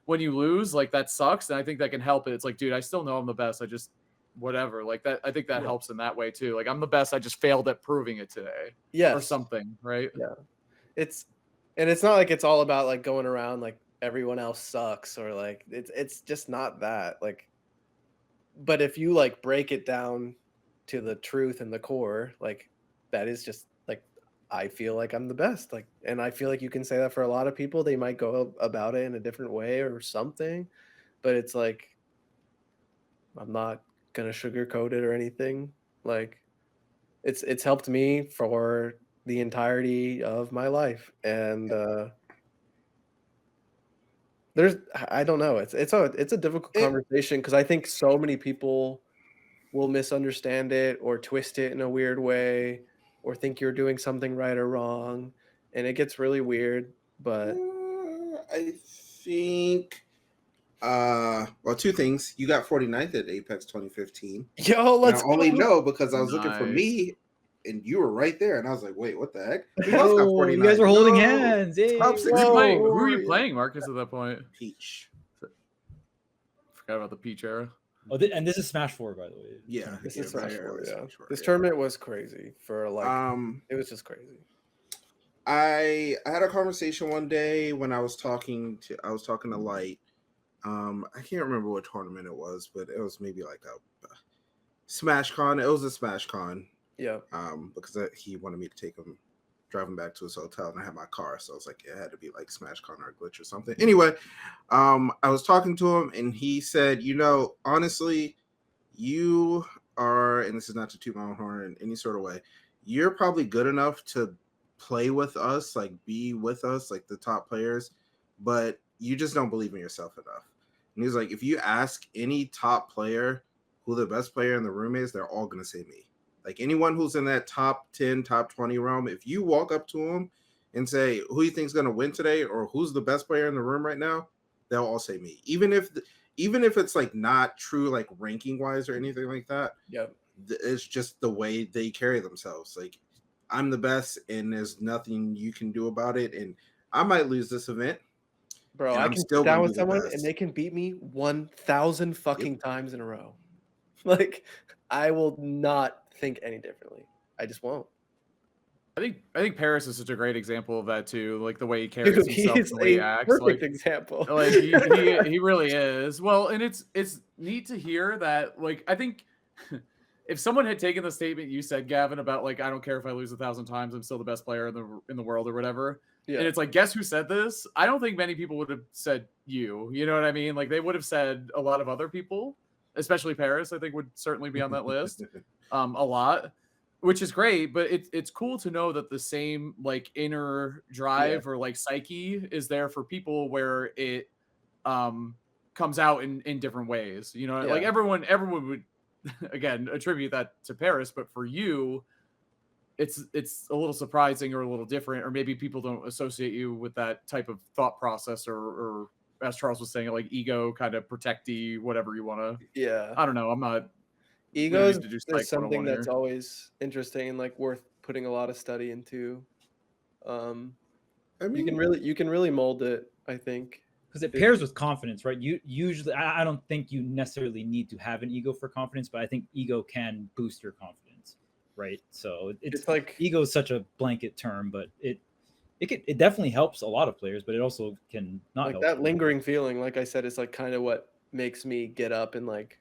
lose, like that sucks, and I think that can help it. It's like, dude, I still know I'm the best. I just whatever, like that. I think that helps in that way too. Like I'm the best. I just failed at proving it today. Or something, right? Yeah. It's not like it's all about like going around like everyone else sucks or like it's just not that. Like, but if you like break it down to the truth and the core, like that is just like I feel like I'm the best. Like, and I feel like you can say that for a lot of people. They might go about it in a different way or something, but it's like I'm not gonna sugarcoat it or anything. Like it's helped me for the entirety of my life, and I don't know, it's a difficult conversation because I think so many people will misunderstand it or twist it in a weird way or think you're doing something right or wrong, and it gets really weird. But I think well, two things. You got 49th at Apex 2015. Yo, let's I only know because I was looking for me and you were right there, and I was like, wait, what the heck? You guys are holding hands. Hey. Who are you playing, Marcus, at that point? Peach. Forgot about the Peach era. Oh, and this is Smash 4, by the way. Yeah, this is Smash 4. Yeah, this tournament was crazy for like it was just crazy. I had a conversation one day when I was talking to Light. I can't remember what tournament it was, but it was maybe like a Smash Con. It was a Smash Con. Yeah. Because he wanted me to take him, drive him back to his hotel, and I had my car, so I was like, it had to be like Smash Con or a glitch or something. Anyway, I was talking to him, and he said, you know, honestly, you are, and this is not to toot my own horn in any sort of way, you're probably good enough to play with us, like be with us, like the top players, but you just don't believe in yourself enough. And he's like, if you ask any top player who the best player in the room is, they're all going to say me. Like anyone who's in that top 10, top 20 realm, if you walk up to them and say, who you think's going to win today or who's the best player in the room right now, they'll all say me. Even if it's like not true, like ranking wise or anything like that. Yep. It's just the way they carry themselves. Like I'm the best and there's nothing you can do about it. And I might lose this event. Bro, I can sit down with someone and they can beat me 1,000 fucking times in a row. Like, I will not think any differently. I just won't. I think Paris is such a great example of that too. Like the way he carries himself, the way he acts. Perfect example. Like he really is. Well, and it's neat to hear that. Like I think if someone had taken the statement you said, Gavin, about like I don't care if I lose 1,000 times, I'm still the best player in the world or whatever. Yeah. And it's like, guess who said this? I don't think many people would have said you. You know what I mean? Like they would have said a lot of other people, especially Paris. I think would certainly be on that list. A lot. which is great, but it's cool to know that the same like inner drive or like psyche is there for people where it comes out in different ways. You know, like everyone would again attribute that to Paris, but for you, it's a little surprising or a little different, or maybe people don't associate you with that type of thought process, or as Charles was saying, like ego kind of protecty, whatever you want to. Yeah, I don't know. I'm not. Ego is something that's always interesting and like worth putting a lot of study into. I mean, you can really mold it, I think, because it pairs with confidence, right? You usually, I don't think you necessarily need to have an ego for confidence, but I think ego can boost your confidence, right? So it's like ego is such a blanket term, but it definitely helps a lot of players, but it also can not help. That lingering feeling, like I said, is like kind of what makes me get up and like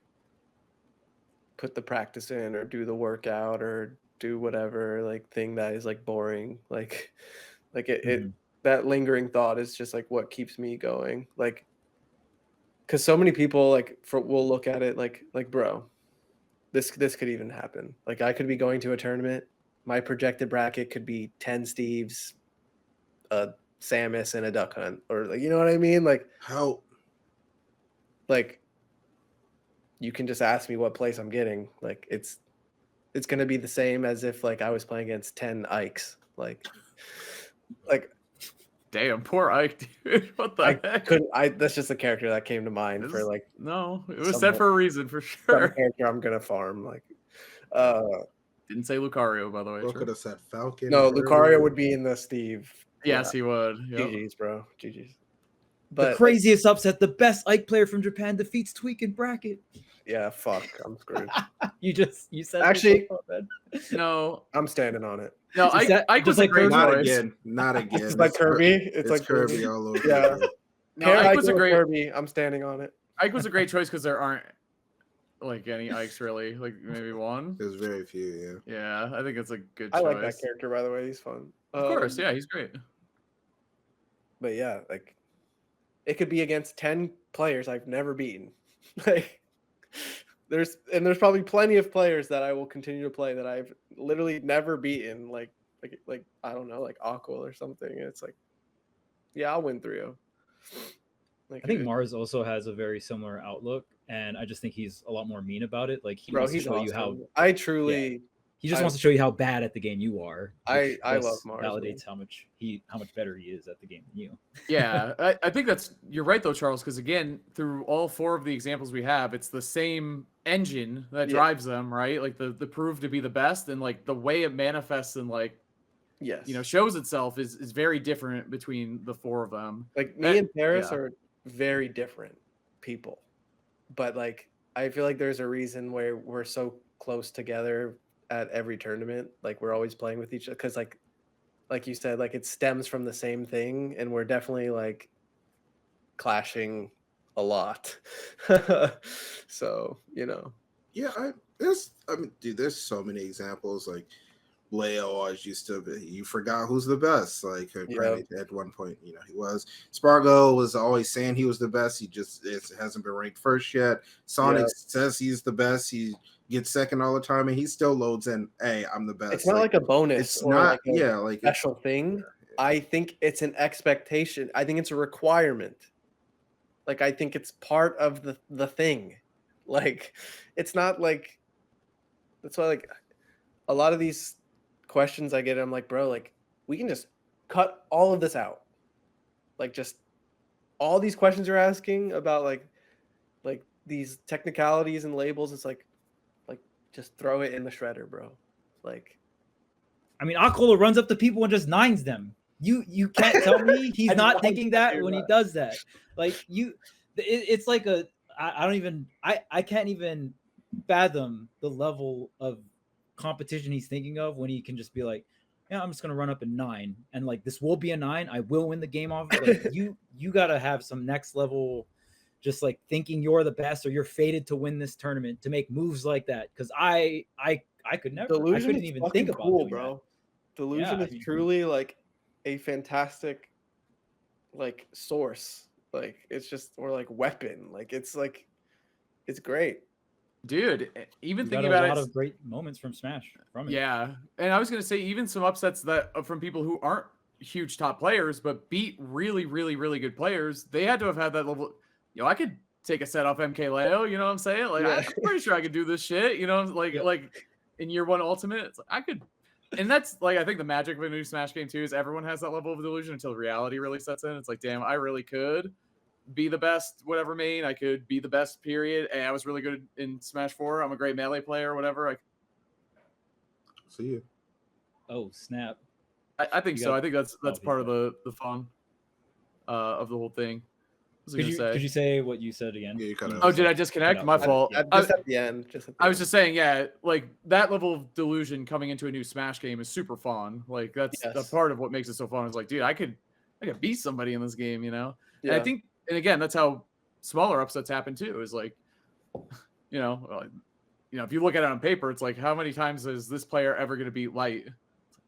put the practice in or do the workout or do whatever like thing that is like boring. Like it that lingering thought is just like what keeps me going. Like, because so many people will look at it like bro, this could even happen. Like I could be going to a tournament. My projected bracket could be 10 Steves, a Samus, and a Duck Hunt, or like, you know what I mean? Like how, like you can just ask me what place I'm getting. Like it's gonna be the same as if like I was playing against 10 Ikes. Like damn, poor Ike, dude. What the heck? That's just a character that came to mind for like. No, it was said for a reason, for sure. Some character I'm gonna farm. Like, didn't say Lucario, by the way. Bro could have said Falcon. No, Lucario would be in the Steve. Yes, he would. Yep. GG's, bro. GG's. But the craziest upset: the best Ike player from Japan defeats Tweek in bracket. Yeah, fuck. I'm screwed. you said actually. No, I'm standing on it. No, Ike was like a great choice. Not again. It's like Kirby. It's like Kirby all over. Yeah. No, Ike was a great Kirby. I'm standing on it. Ike was a great choice because there aren't like any Ikes really. Like maybe one. There's very few. Yeah. Yeah, I think it's a good choice. I like that character, by the way. He's fun. Of course, yeah, he's great. But yeah, like it could be against 10 players I've never beaten. Like there's probably plenty of players that I will continue to play that I've literally never beaten. Like I don't know, like Aqua or something. And it's like, yeah, I'll win 3-0. Like, I think Mars also has a very similar outlook, and I just think he's a lot more mean about it. Like he wants to show you how he just wants to show you how bad at the game you are. I love Mars. Validates how much better he is at the game than you. Yeah, I think you're right though, Charles. Because again, through all 4 of the examples we have, it's the same engine that drives them, right? Like the prove to be the best, and like the way it manifests and like shows itself is very different between the 4 of them. Like me and Paris are very different people, but like I feel like there's a reason where we're so close together at every tournament. Like we're always playing with each other because like you said, like it stems from the same thing, and we're definitely like clashing a lot. So yeah, dude, there's so many examples. Like Leo always used to be, you forgot who's the best. Like at one point, he was. Spargo was always saying he was the best. It hasn't been ranked first yet. Sonic says he's the best. He gets second all the time, and he still loads in, hey, I'm the best. It's not like a bonus. It's not like a special thing. I think it's an expectation. I think it's a requirement. Like I think it's part of the thing. Like it's not like, that's why like a lot of these questions I get, I'm like, bro, like we can just cut all of this out. Like just all these questions you're asking about like these technicalities and labels, it's like just throw it in the shredder, bro. Like I mean, Aquila runs up to people and just nines them. You can't tell me he's not thinking that when he does that. Like it's like I can't even fathom the level of competition he's thinking of when he can just be like, yeah, I'm just gonna run up a 9 and like this will be a 9. I will win the game off. Like, you gotta have some next level, just like thinking you're the best or you're fated to win this tournament to make moves like that. Because I could never. Delusion I couldn't even think about cool, bro. That. Delusion is truly like a fantastic like source. Like it's just, or like weapon. Like it's great. Dude, even You thinking got about a lot it, of great moments from Smash from it. yeah. And I was gonna say even some upsets that from people who aren't huge top players but beat really, really, really good players. They had to have had that level. I could take a set off MKLeo. You know what I'm saying? Like I'm pretty sure I could do this shit. You know, like in year one ultimate, it's like I could. And that's like I think the magic of a new Smash game too is everyone has that level of delusion until reality really sets in. It's like, damn, I really could be the best whatever main. I could be the best period. And I was really good in Smash 4. I'm a great melee player or whatever. See you. Oh snap! I think so. I think that's part of the fun of the whole thing. Could you say what you said again? Yeah, you cut out. Oh, did I disconnect? My fault. Just at the end. I was just saying, yeah, like that level of delusion coming into a new Smash game is super fun. Like that's a part of what makes it so fun. It's like, dude, I could beat somebody in this game, you know? Yeah. And I think, and again, that's how smaller upsets happen too. Is like, you know, if you look at it on paper, it's like, how many times is this player ever going to beat Light?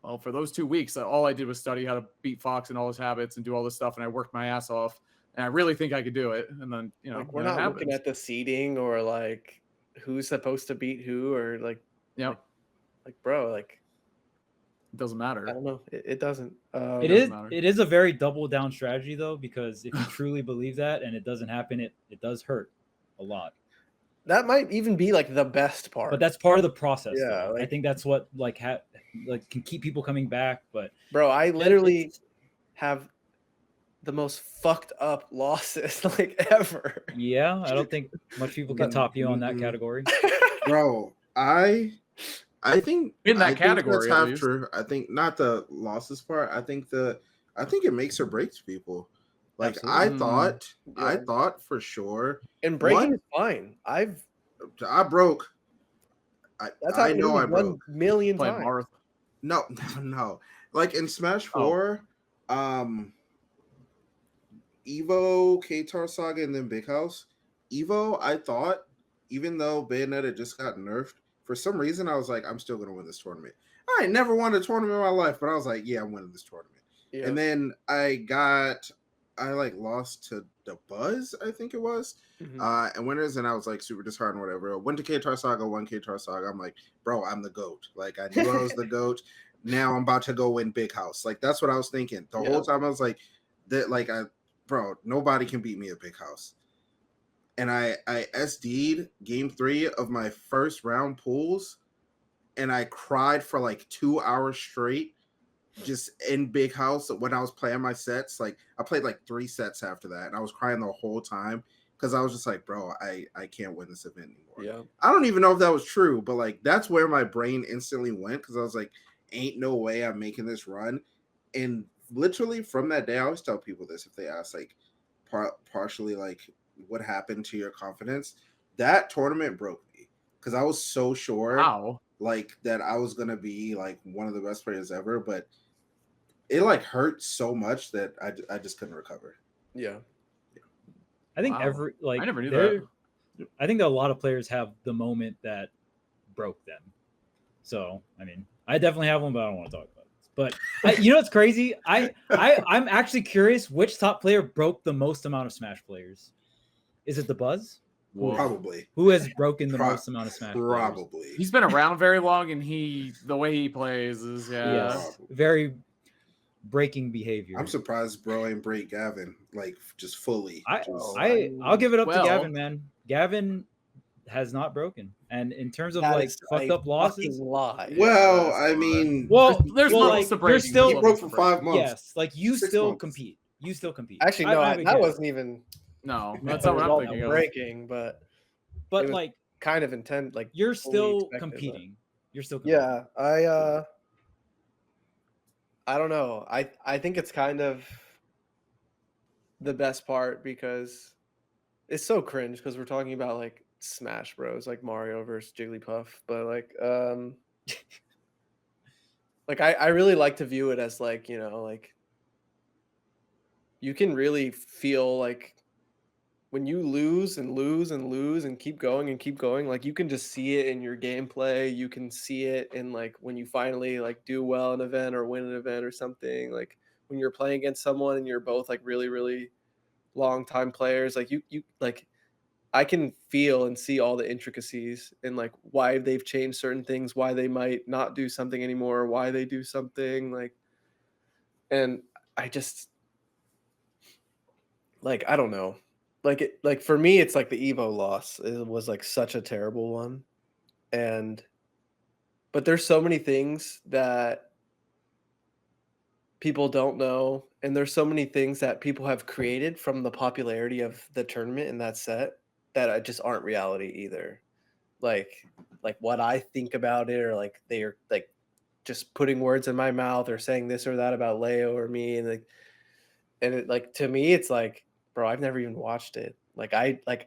Well, for those 2 weeks, all I did was study how to beat Fox and all his habits and do all this stuff, and I worked my ass off. And I really think I could do it. And then, like, we're not looking at the seeding or like who's supposed to beat who or like, like bro, like it doesn't matter. I don't know. It doesn't. It is a very double down strategy though, because if you truly believe that and it doesn't happen, it does hurt a lot. That might even be like the best part. But that's part of the process. Yeah. Like, I think that's what like can keep people coming back. But bro, I literally have the most fucked up losses like ever. Yeah, I don't think much people can top you on that category. Bro, I think in that category, that's half true. I think not the losses part. I think it makes or breaks people. Like absolutely. I thought for sure. And breaking is fine. I broke. That's how I know I broke 1 million times. Marth. No. Like in Smash 4, Evo, K-Tar Saga, and then Big House. Evo, I thought, even though Bayonetta just got nerfed, for some reason I was like, I'm still gonna win this tournament. I ain't never won a tournament in my life, but I was like, yeah, I'm winning this tournament. Yeah. And then I lost to the Buzz, I think it was, and winners, and I was like super disheartened, whatever. Went to K-Tar Saga, won K-Tar Saga. I'm like, bro, I'm the GOAT. Like I knew I was the GOAT. Now I'm about to go win Big House. Like that's what I was thinking the whole time. I was like, bro, nobody can beat me at Big House. And I SD'd game 3 of my first round pools, and I cried for like 2 hours straight, just in Big House when I was playing my sets. Like I played like 3 sets after that, and I was crying the whole time because I was just like, bro, I can't win this event anymore. Yeah. I don't even know if that was true, but like that's where my brain instantly went, because I was like, ain't no way I'm making this run. And literally from that day, I always tell people this if they ask like partially like what happened to your confidence. That tournament broke me because I was so sure like that I was gonna be like one of the best players ever, but it like hurt so much that I just couldn't recover. Yeah. I think I never knew that. I think that a lot of players have the moment that broke them. So I mean, I definitely have one, but I don't want to talk about it. But you know what's crazy? I'm actually curious which top player broke the most amount of Smash players. Is it the Buzz? Probably. Who has broken the most amount of Smash probably players? He's been around very long, and the way he plays is very breaking behavior. I'm surprised bro ain't break Gavin like just fully. I'll give it up to Gavin, man. Gavin has not broken, and in terms of like fucked up losses, lie. Well, I mean, there's levels to break. He broke for 5 months. Yes, like you still compete. You still compete. Actually, no, that wasn't even. No, that's not what I'm thinking of. Breaking, but like kind of intent. Like you're still competing. You're still competing. Yeah, I don't know. I think it's kind of the best part because it's so cringe because we're talking about like Smash Bros, like Mario versus Jigglypuff, but like like I really like to view it as like, you know, like you can really feel like when you lose and lose and lose and keep going, like you can just see it in your gameplay. You can see it in like when you finally like do well in an event or win an event or something, like when you're playing against someone and you're both like really, really long time players, like you like I can feel and see all the intricacies and like why they've changed certain things, why they might not do something anymore, why they do something like, and I just like, I don't know. Like for me, it's like the Evo loss. It was like such a terrible one. And but there's so many things that people don't know, and there's so many things that people have created from the popularity of the tournament in that set that just aren't reality either. Like what I think about it, or like they're like just putting words in my mouth or saying this or that about Leo or me, and it, like to me it's like, bro, I've never even watched it.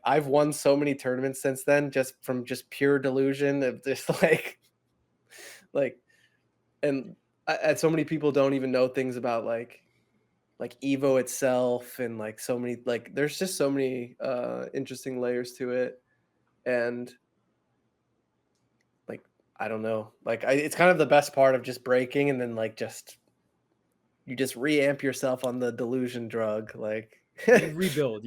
I've won so many tournaments since then just from just pure delusion of just like and so many people don't even know things about like Evo itself, and like so many, like there's just so many interesting layers to it. And like I don't know, like it's kind of the best part of just breaking, and then like just you just reamp yourself on the delusion drug, like you rebuild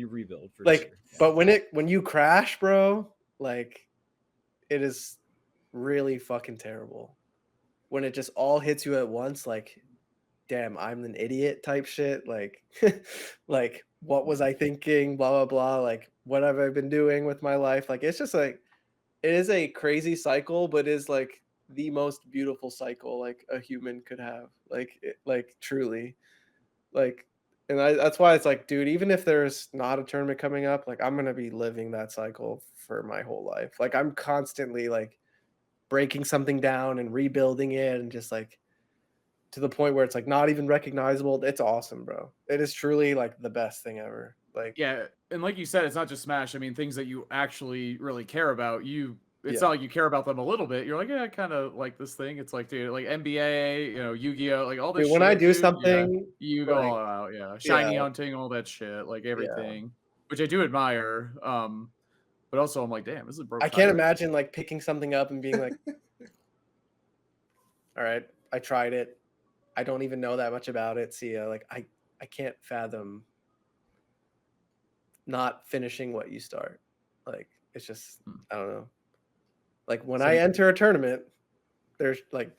for like sure. But when you crash, bro, like it is really fucking terrible when it just all hits you at once, like damn, I'm an idiot type shit, like like what was I thinking, blah blah blah, like what have I been doing with my life. Like it's just like it is a crazy cycle, but is like the most beautiful cycle like a human could have, like truly, like. And that's why it's like, dude, even if there's not a tournament coming up, like I'm gonna be living that cycle for my whole life. Like I'm constantly like breaking something down and rebuilding it, and just like to the point where it's like not even recognizable. It's awesome, bro. It is truly like the best thing ever. Like, yeah, and like you said, it's not just Smash. I mean, things that you actually really care about. It's yeah, not like you care about them a little bit. You're like, yeah, I kind of like this thing. It's like, dude, like NBA, Yu-Gi-Oh, like all this dude, shit, when I do dude. Yeah, something you go like, all out. Yeah, yeah, shiny hunting, all that shit, like yeah, everything, which I do admire. But also I'm like, damn, this is a broke I can't tire. imagine like picking something up and being like, all right, I tried it. I don't even know that much about it. See ya. Like I can't fathom not finishing what you start. Like it's just, I don't know. Like when So I enter a tournament, there's like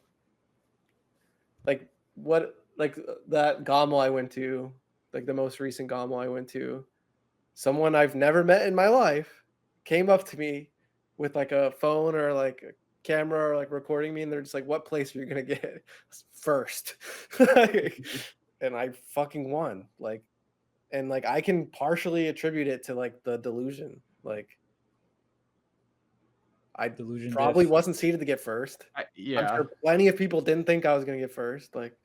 what like that GOML I went to, like the most recent GOML I went to, someone I've never met in my life came up to me with like a phone or like a camera or like recording me, and they're just like, what place are you gonna get first? And I fucking won. Like, and like I can partially attribute it to like the delusion. Like I delusion probably diff. wasn't seeded to get first. I'm Yeah, sure plenty of people didn't think I was gonna get first. Like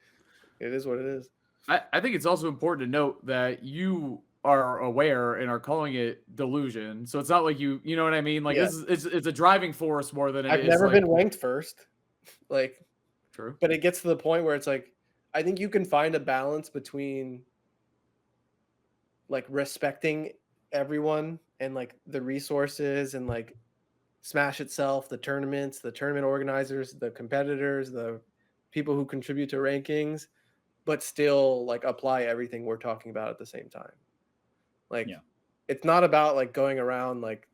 it is what it is. I think it's also important to note that you are aware and are calling it delusion. So it's not like you know what I mean? Like Yeah. this is it's a driving force more than it I've is never like been ranked first. Like, true. but it gets to the point where it's like, I think you can find a balance between like respecting everyone and like the resources and like Smash itself, the tournaments, the tournament organizers, the competitors, the people who contribute to rankings, but still like apply everything we're talking about at the same time. Like, Yeah. it's not about like going around like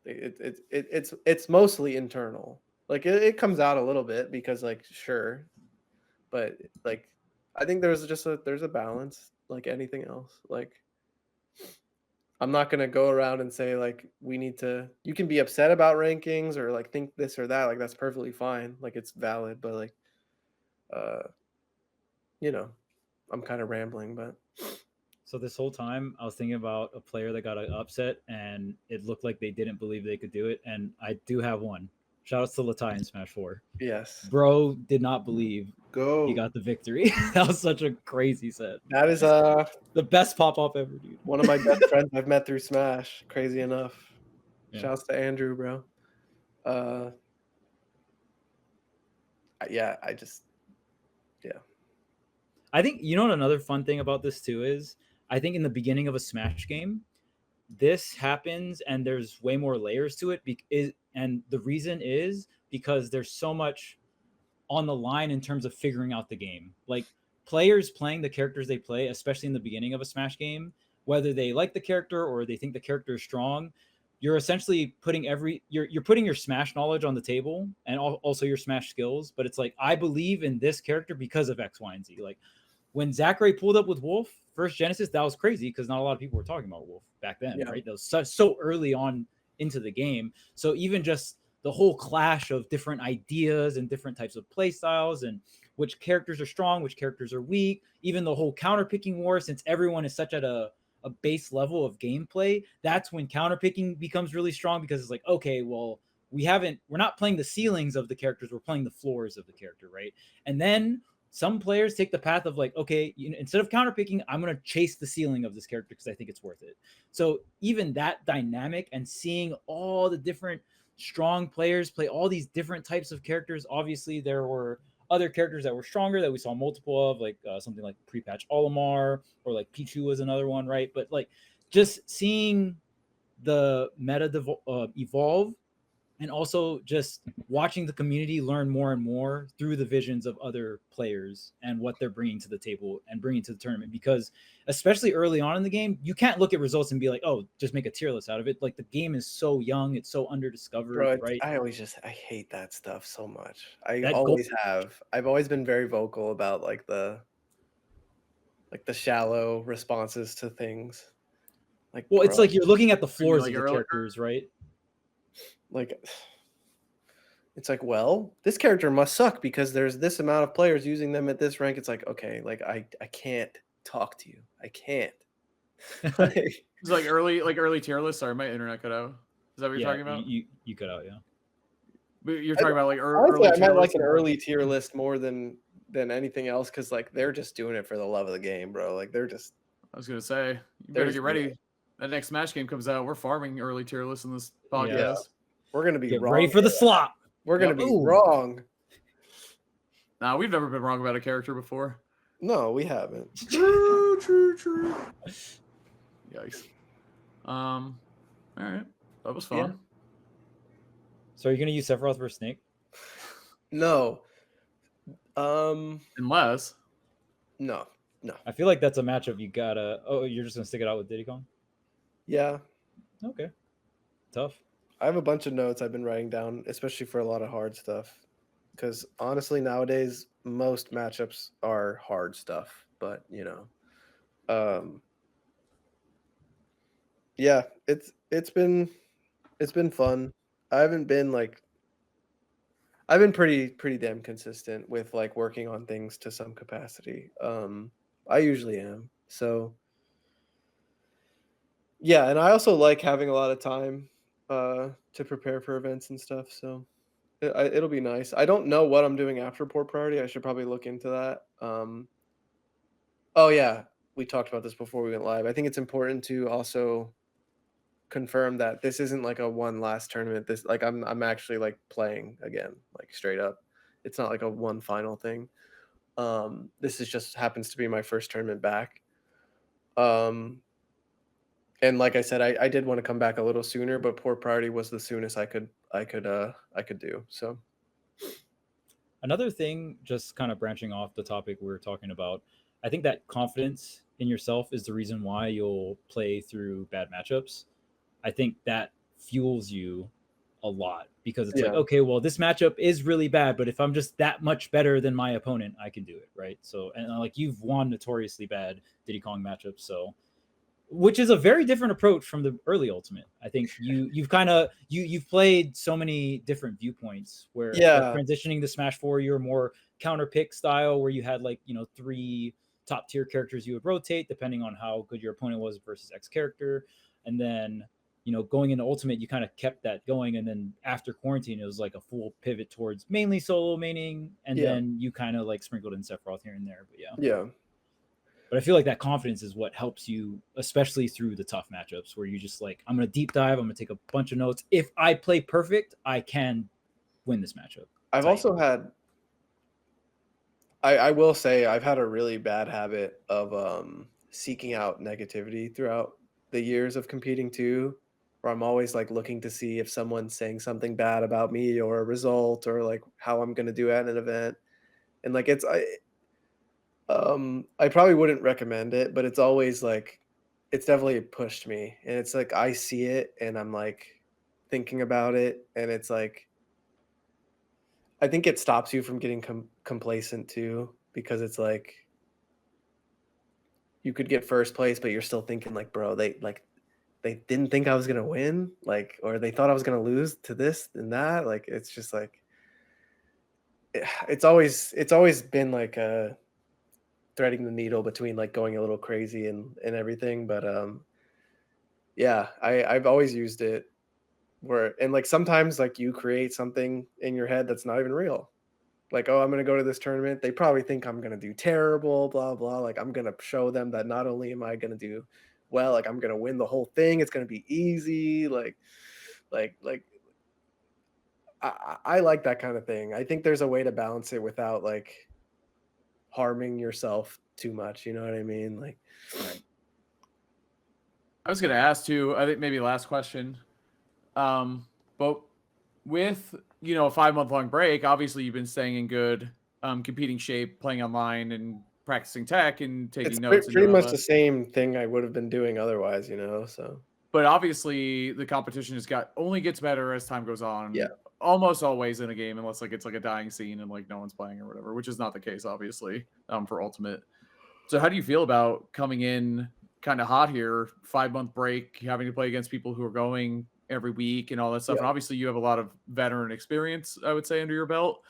it's mostly internal. Like it comes out a little bit because like sure, but like I think there's a balance like anything else. Like I'm not gonna go around and say like we need to. You can be upset about rankings or like think this or that. Like that's perfectly fine. Like it's valid, but like, uh, you know, I'm kind of rambling, but So this whole time, I was thinking about a player that got an upset, and it looked like they didn't believe they could do it. And I do have one. Shout out to Latai in Smash 4. yes, Bro did not believe Go. he got the victory. That was such a crazy set. that is The best pop up ever, dude. one of my best friends I've met through Smash. Crazy enough. Yeah. Shouts to Andrew, bro. Yeah, I think you know what another fun thing about this too is I think in the beginning of a Smash game, this happens and there's way more layers to it. And the reason is because there's so much on the line in terms of figuring out the game. Like players playing the characters they play, especially in the beginning of a Smash game, whether they like the character or they think the character is strong, you're essentially putting you're putting your Smash knowledge on the table and also your Smash skills. But it's like, I believe in this character because of X, Y, and Z. Like when Zachary pulled up with Wolf first Genesis, that was crazy because not a lot of people were talking about Wolf back then, right? That was so early on into the game. So even just the whole clash of different ideas and different types of play styles and which characters are strong, which characters are weak, even the whole counter picking war, since everyone is such at a base level of gameplay, that's when counter picking becomes really strong because it's like, okay, well, we're not playing the ceilings of the characters, we're playing the floors of the character, right? And then some players take the path of like, okay, instead of counter picking, I'm going to chase the ceiling of this character because I think it's worth it. So even that dynamic and seeing all the different strong players play all these different types of characters, obviously there were other characters that were stronger that we saw multiple of, like something like pre-patch Olimar, or like Pichu was another one, right? But like just seeing the meta evolve, and also just watching the community learn more and more through the visions of other players and what they're bringing to the table and bringing to the tournament. Because especially early on in the game, you can't look at results and be like, oh, just make a tier list out of it. Like the game is so young, it's so underdiscovered, right? I hate that stuff so much. I've always been very vocal about like the shallow responses to things. Like, well, it's like you're looking at the floors of the characters, right? Like, it's like, well, this character must suck because there's this amount of players using them at this rank. It's like, okay, like I can't talk to you. I can't. It's like early tier list. Sorry, my internet cut out. Is that what you're talking about? You cut out, yeah. But you're talking about like early. I meant like an early tier list more than anything else, because like they're just doing it for the love of the game, bro. Like they're just. I was gonna say, you better get ready. That next Smash game comes out. We're farming early tier lists in this podcast. Yeah. We're gonna be wrong. Ready for the slop. We're gonna be wrong. Nah, we've never been wrong about a character before. No, we haven't. True. Yikes. All right, that was fun. Yeah. So are you gonna use Sephiroth versus Snake? No. Unless. No. I feel like that's a matchup you gotta. Oh, you're just gonna stick it out with Diddy Kong? Yeah. Okay. Tough. I have a bunch of notes I've been writing down, especially for a lot of hard stuff. Because honestly, nowadays most matchups are hard stuff. But yeah, it's been fun. I've been pretty damn consistent with like working on things to some capacity. I usually am. So yeah, and I also like having a lot of time to prepare for events and stuff. So it'll be nice. I don't know what I'm doing after Port Priority. I should probably look into that. Oh yeah, we talked about this before we went live. I think it's important to also confirm that this isn't like a one last tournament. This like I'm actually like playing again, like straight up. It's not like a one final thing. This is just happens to be my first tournament back. And like I said, I did want to come back a little sooner, but Port Priority was the soonest I could do. So another thing, just kind of branching off the topic we were talking about, I think that confidence in yourself is the reason why you'll play through bad matchups. I think that fuels you a lot because it's like, okay, well, this matchup is really bad, but if I'm just that much better than my opponent, I can do it, right? So, and like you've won notoriously bad Diddy Kong matchups, so which is a very different approach from the early Ultimate. I think you've kind of you've played so many different viewpoints where transitioning to Smash 4, you're more counter pick style where you had like 3 top tier characters you would rotate depending on how good your opponent was versus X character, and then going into Ultimate, you kind of kept that going, and then after quarantine, it was like a full pivot towards mainly solo maining, and then you kind of like sprinkled in Sephiroth here and there. But yeah. But I feel like that confidence is what helps you, especially through the tough matchups where you just like, I'm gonna deep dive, I'm gonna take a bunch of notes. If I play perfect, I can win this matchup. I've also had. I will say I've had a really bad habit of seeking out negativity throughout the years of competing too, where I'm always like looking to see if someone's saying something bad about me or a result or like how I'm gonna do at an event, and like I probably wouldn't recommend it, but it's always like it's definitely pushed me, and it's like I see it and I'm like thinking about it, and it's like I think it stops you from getting complacent too, because it's like you could get first place, but you're still thinking like, bro, they didn't think I was gonna win, like, or they thought I was gonna lose to this and that. Like, it's just like it's always been like threading the needle between like going a little crazy and everything. But yeah, I've always used it where, and like sometimes like you create something in your head that's not even real. Like, oh, I'm gonna go to this tournament. They probably think I'm gonna do terrible, blah blah. Like, I'm gonna show them that not only am I gonna do well, like I'm gonna win the whole thing. It's gonna be easy. Like I like that kind of thing. I think there's a way to balance it without like harming yourself too much. You know what I mean? Like, right. I was gonna ask too. I think maybe last question. But with a 5-month-long break, obviously you've been staying in good competing shape, playing online and practicing tech and taking it's notes and pretty doing all much that. the same thing I would have been doing otherwise, so. But obviously the competition only gets better as time goes on. Yeah. Almost always in a game, unless like it's like a dying scene and like no one's playing or whatever, which is not the case, obviously, for Ultimate. So how do you feel about coming in kind of hot here, 5-month break, having to play against people who are going every week and all that stuff? Yeah. And obviously you have a lot of veteran experience, I would say, under your belt,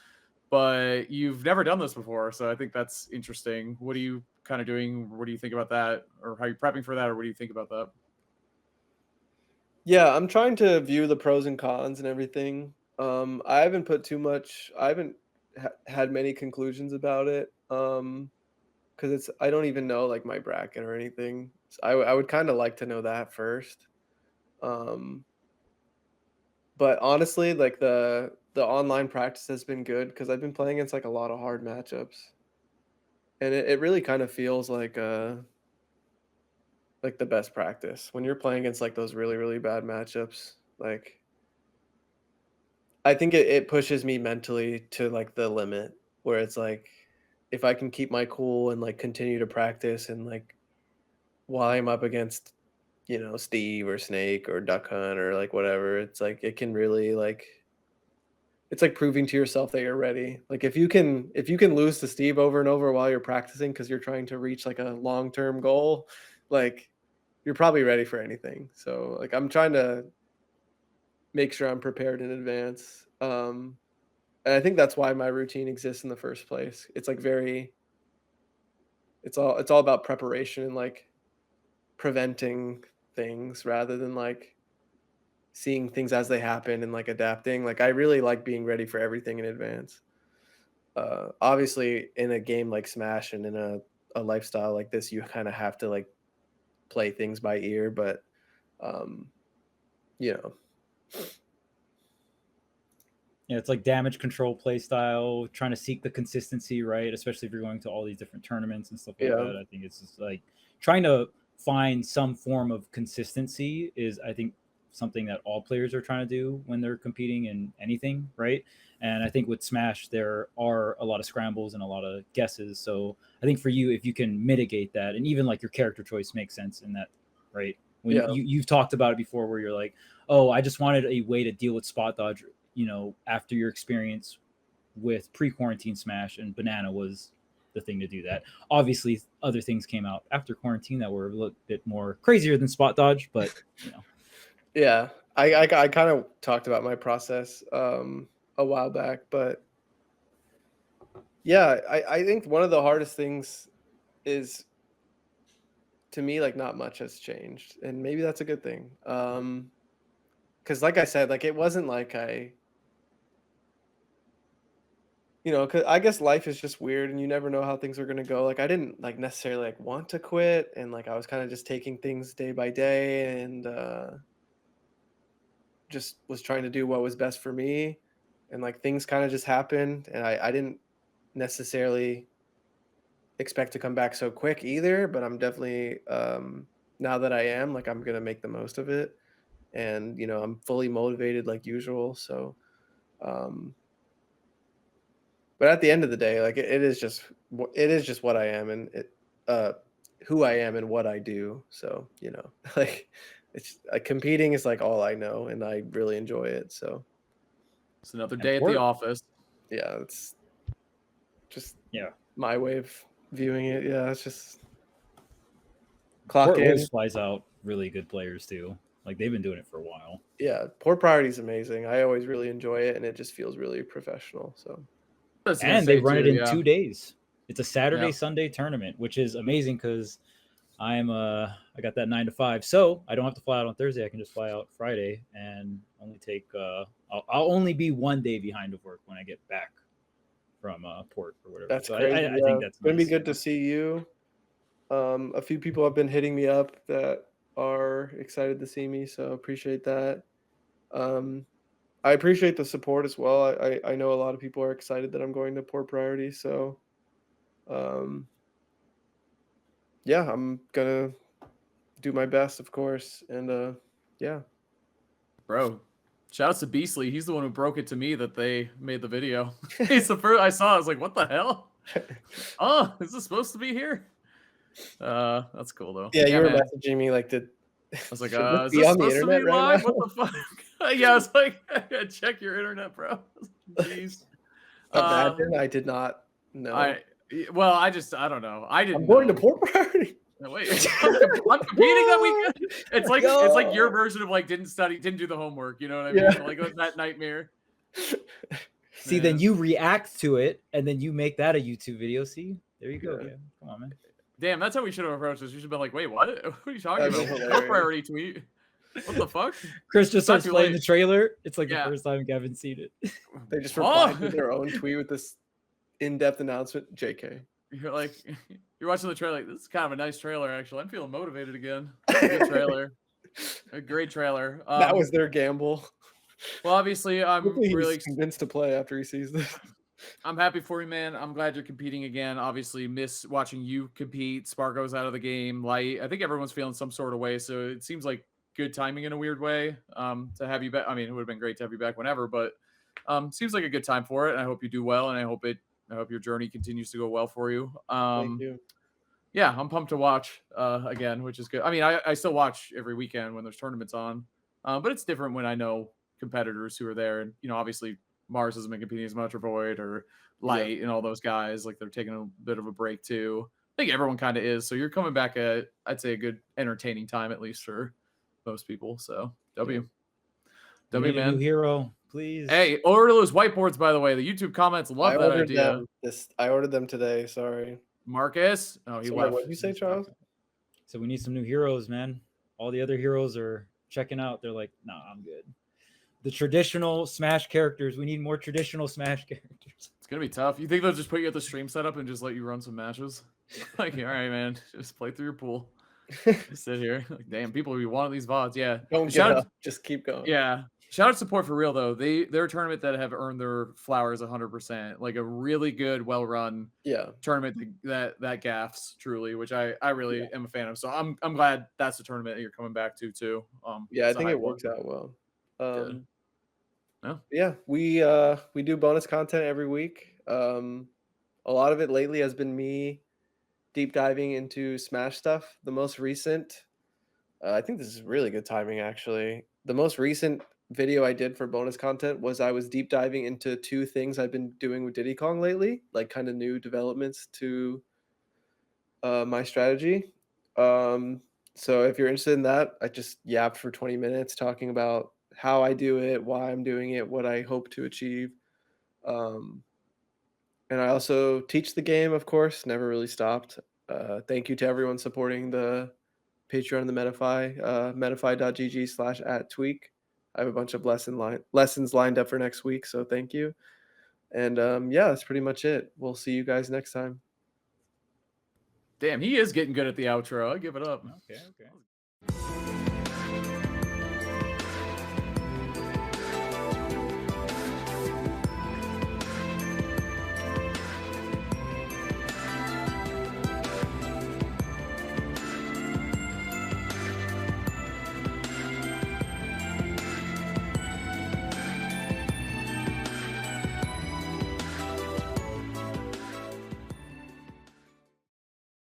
but you've never done this before. So I think that's interesting. What are you kind of doing? What do you think about that? Or how are you prepping for that? Or what do you think about that? Yeah, I'm trying to view the pros and cons and everything. I haven't put too much. I haven't had many conclusions about it. Because I don't even know like my bracket or anything. So I would kind of like to know that first. But honestly, like the online practice has been good because I've been playing against like a lot of hard matchups, and it really kind of feels like the best practice when you're playing against like those really really bad matchups. Like, I think it pushes me mentally to like the limit where it's like if I can keep my cool and like continue to practice and like while I'm up against, Steve or Snake or Duck Hunt or like whatever, it's like it can really like it's like proving to yourself that you're ready. Like if you can lose to Steve over and over while you're practicing because you're trying to reach like a long-term goal, like you're probably ready for anything. So like I'm trying to make sure I'm prepared in advance. And I think that's why my routine exists in the first place. It's like it's all about preparation and like preventing things rather than like seeing things as they happen and like adapting. Like I really like being ready for everything in advance. Obviously in a game like Smash and in a lifestyle like this, you kind of have to like play things by ear, but um, you know, Yeah, it's like damage control play style, trying to seek the consistency, right? Especially if you're going to all these different tournaments and stuff like yeah, that. I think it's just like trying to find some form of consistency is, I think, something that all players are trying to do when they're competing in anything, right? And I think with Smash, there are a lot of scrambles and a lot of guesses. So I think for you, if you can mitigate that, and even like your character choice makes sense in that, right? When yeah, you've talked about it before, where you're like, oh, I just wanted a way to deal with spot dodge, after your experience with pre-quarantine Smash, and Banana was the thing to do that. Obviously, other things came out after quarantine that were a little bit more crazier than spot dodge, but yeah. I kind of talked about my process a while back, but yeah, I think one of the hardest things is to me like not much has changed, and maybe that's a good thing. Because like I said, like it wasn't like cause I guess life is just weird and you never know how things are gonna go. Like I didn't like necessarily like want to quit, and like I was kind of just taking things day by day and just was trying to do what was best for me. And like things kind of just happened, and I didn't necessarily expect to come back so quick either, but I'm definitely now that I am, like I'm gonna make the most of it. And I'm fully motivated like usual. So um but at the end of the day, like it is just what I am, and who I am and what I do. So, like it's competing is like all I know, and I really enjoy it. So it's another day at the office. Yeah, it's just my way of viewing it. Yeah, it's just clock in. Always flies out really good players too. Like they've been doing it for a while. Yeah, Port Priority is amazing. I always really enjoy it, and it just feels really professional. So, and they run it in 2 days. It's a Saturday Sunday tournament, which is amazing because I got that 9 to 5, so I don't have to fly out on Thursday. I can just fly out Friday and only take. I'll only be 1 day behind of work when I get back from port or whatever. That's so crazy. I think that's gonna be good to see you. A few people have been hitting me up that are excited to see me, so appreciate that. I appreciate the support as well. I know a lot of people are excited that I'm going to Port Priority, so yeah, I'm gonna do my best, of course, and yeah. Bro, shout out to Beastly. He's the one who broke it to me that they made the video. It's the first I saw. I was like, what the hell? Oh, is this supposed to be here? That's cool though. Yeah, you were messaging me like, I was like, is this supposed to be live? What the fuck? Yeah, I was like, check your internet, bro. Jeez. Imagine I did not know. I don't know. I didn't. I'm going to Port Priority. No, wait, I'm competing that weekend. It's like your version of like didn't do the homework. You know what I mean? Yeah. Like that nightmare. See, then you react to it, and then you make that a YouTube video. See, there you go. Yeah. Come on, man. Damn, that's how we should have approached this. We should have been like, wait, what? What are you talking about? No priority tweet. What the fuck? Chris just starts playing the trailer. It's like the first time Gavin's seen it. They just replied to their own tweet with this in-depth announcement. JK. You're like, you're watching the trailer. Like, this is kind of a nice trailer, actually. I'm feeling motivated again. Good trailer. A great trailer. That was their gamble. Well, obviously, I'm really convinced to play after he sees this. I'm happy for you, man. I'm glad you're competing again. Obviously, miss watching you compete. Spargo's out of the game. Light. I think everyone's feeling some sort of way. So it seems like good timing in a weird way to have you back. I mean, it would have been great to have you back whenever, but seems like a good time for it. And I hope you do well. And I hope your journey continues to go well for you. Thank you. Yeah, I'm pumped to watch again, which is good. I mean, I still watch every weekend when there's tournaments on, but it's different when I know competitors who are there. And, obviously Mars hasn't been competing as much, or Void or Light and all those guys. Like they're taking a bit of a break too. I think everyone kind of is. So you're coming back at, I'd say, a good entertaining time, at least for most people. So W, man. New hero, please. Hey, order those whiteboards, by the way. The YouTube comments love that idea. I ordered them today. Sorry, Marcus. Oh, he left. What did you say, Charles? So we need some new heroes, man. All the other heroes are checking out. They're like, nah, I'm good. The traditional Smash characters. We need more traditional Smash characters. It's gonna be tough. You think they'll just put you at the stream setup and just let you run some matches? Like, all right, man, just play through your pool. Just sit here. Like, damn, people be wanting these VODs. Yeah. Don't get up. Just keep going. Yeah. Shout out to Support for real though. They're a tournament that have earned their flowers 100%. Like a really good, well run tournament that gaffs truly, which I really am a fan of. So I'm glad that's the tournament that you're coming back to too. Yeah, I think it works out well. Yeah, we do bonus content every week. A lot of it lately has been me deep diving into Smash stuff. The most recent, I think this is really good timing actually. The most recent video I did for bonus content was I was deep diving into 2 things I've been doing with Diddy Kong lately, like kind of new developments to my strategy. So if you're interested in that, I just yapped for 20 minutes talking about how I do it, why I'm doing it, what I hope to achieve. And I also teach the game, of course, never really stopped. Thank you to everyone supporting the Patreon and the Metafy, metafy.gg/@Tweek. I have a bunch of lessons lined up for next week, so thank you. And yeah, that's pretty much it. We'll see you guys next time. Damn, he is getting good at the outro. I give it up. Okay.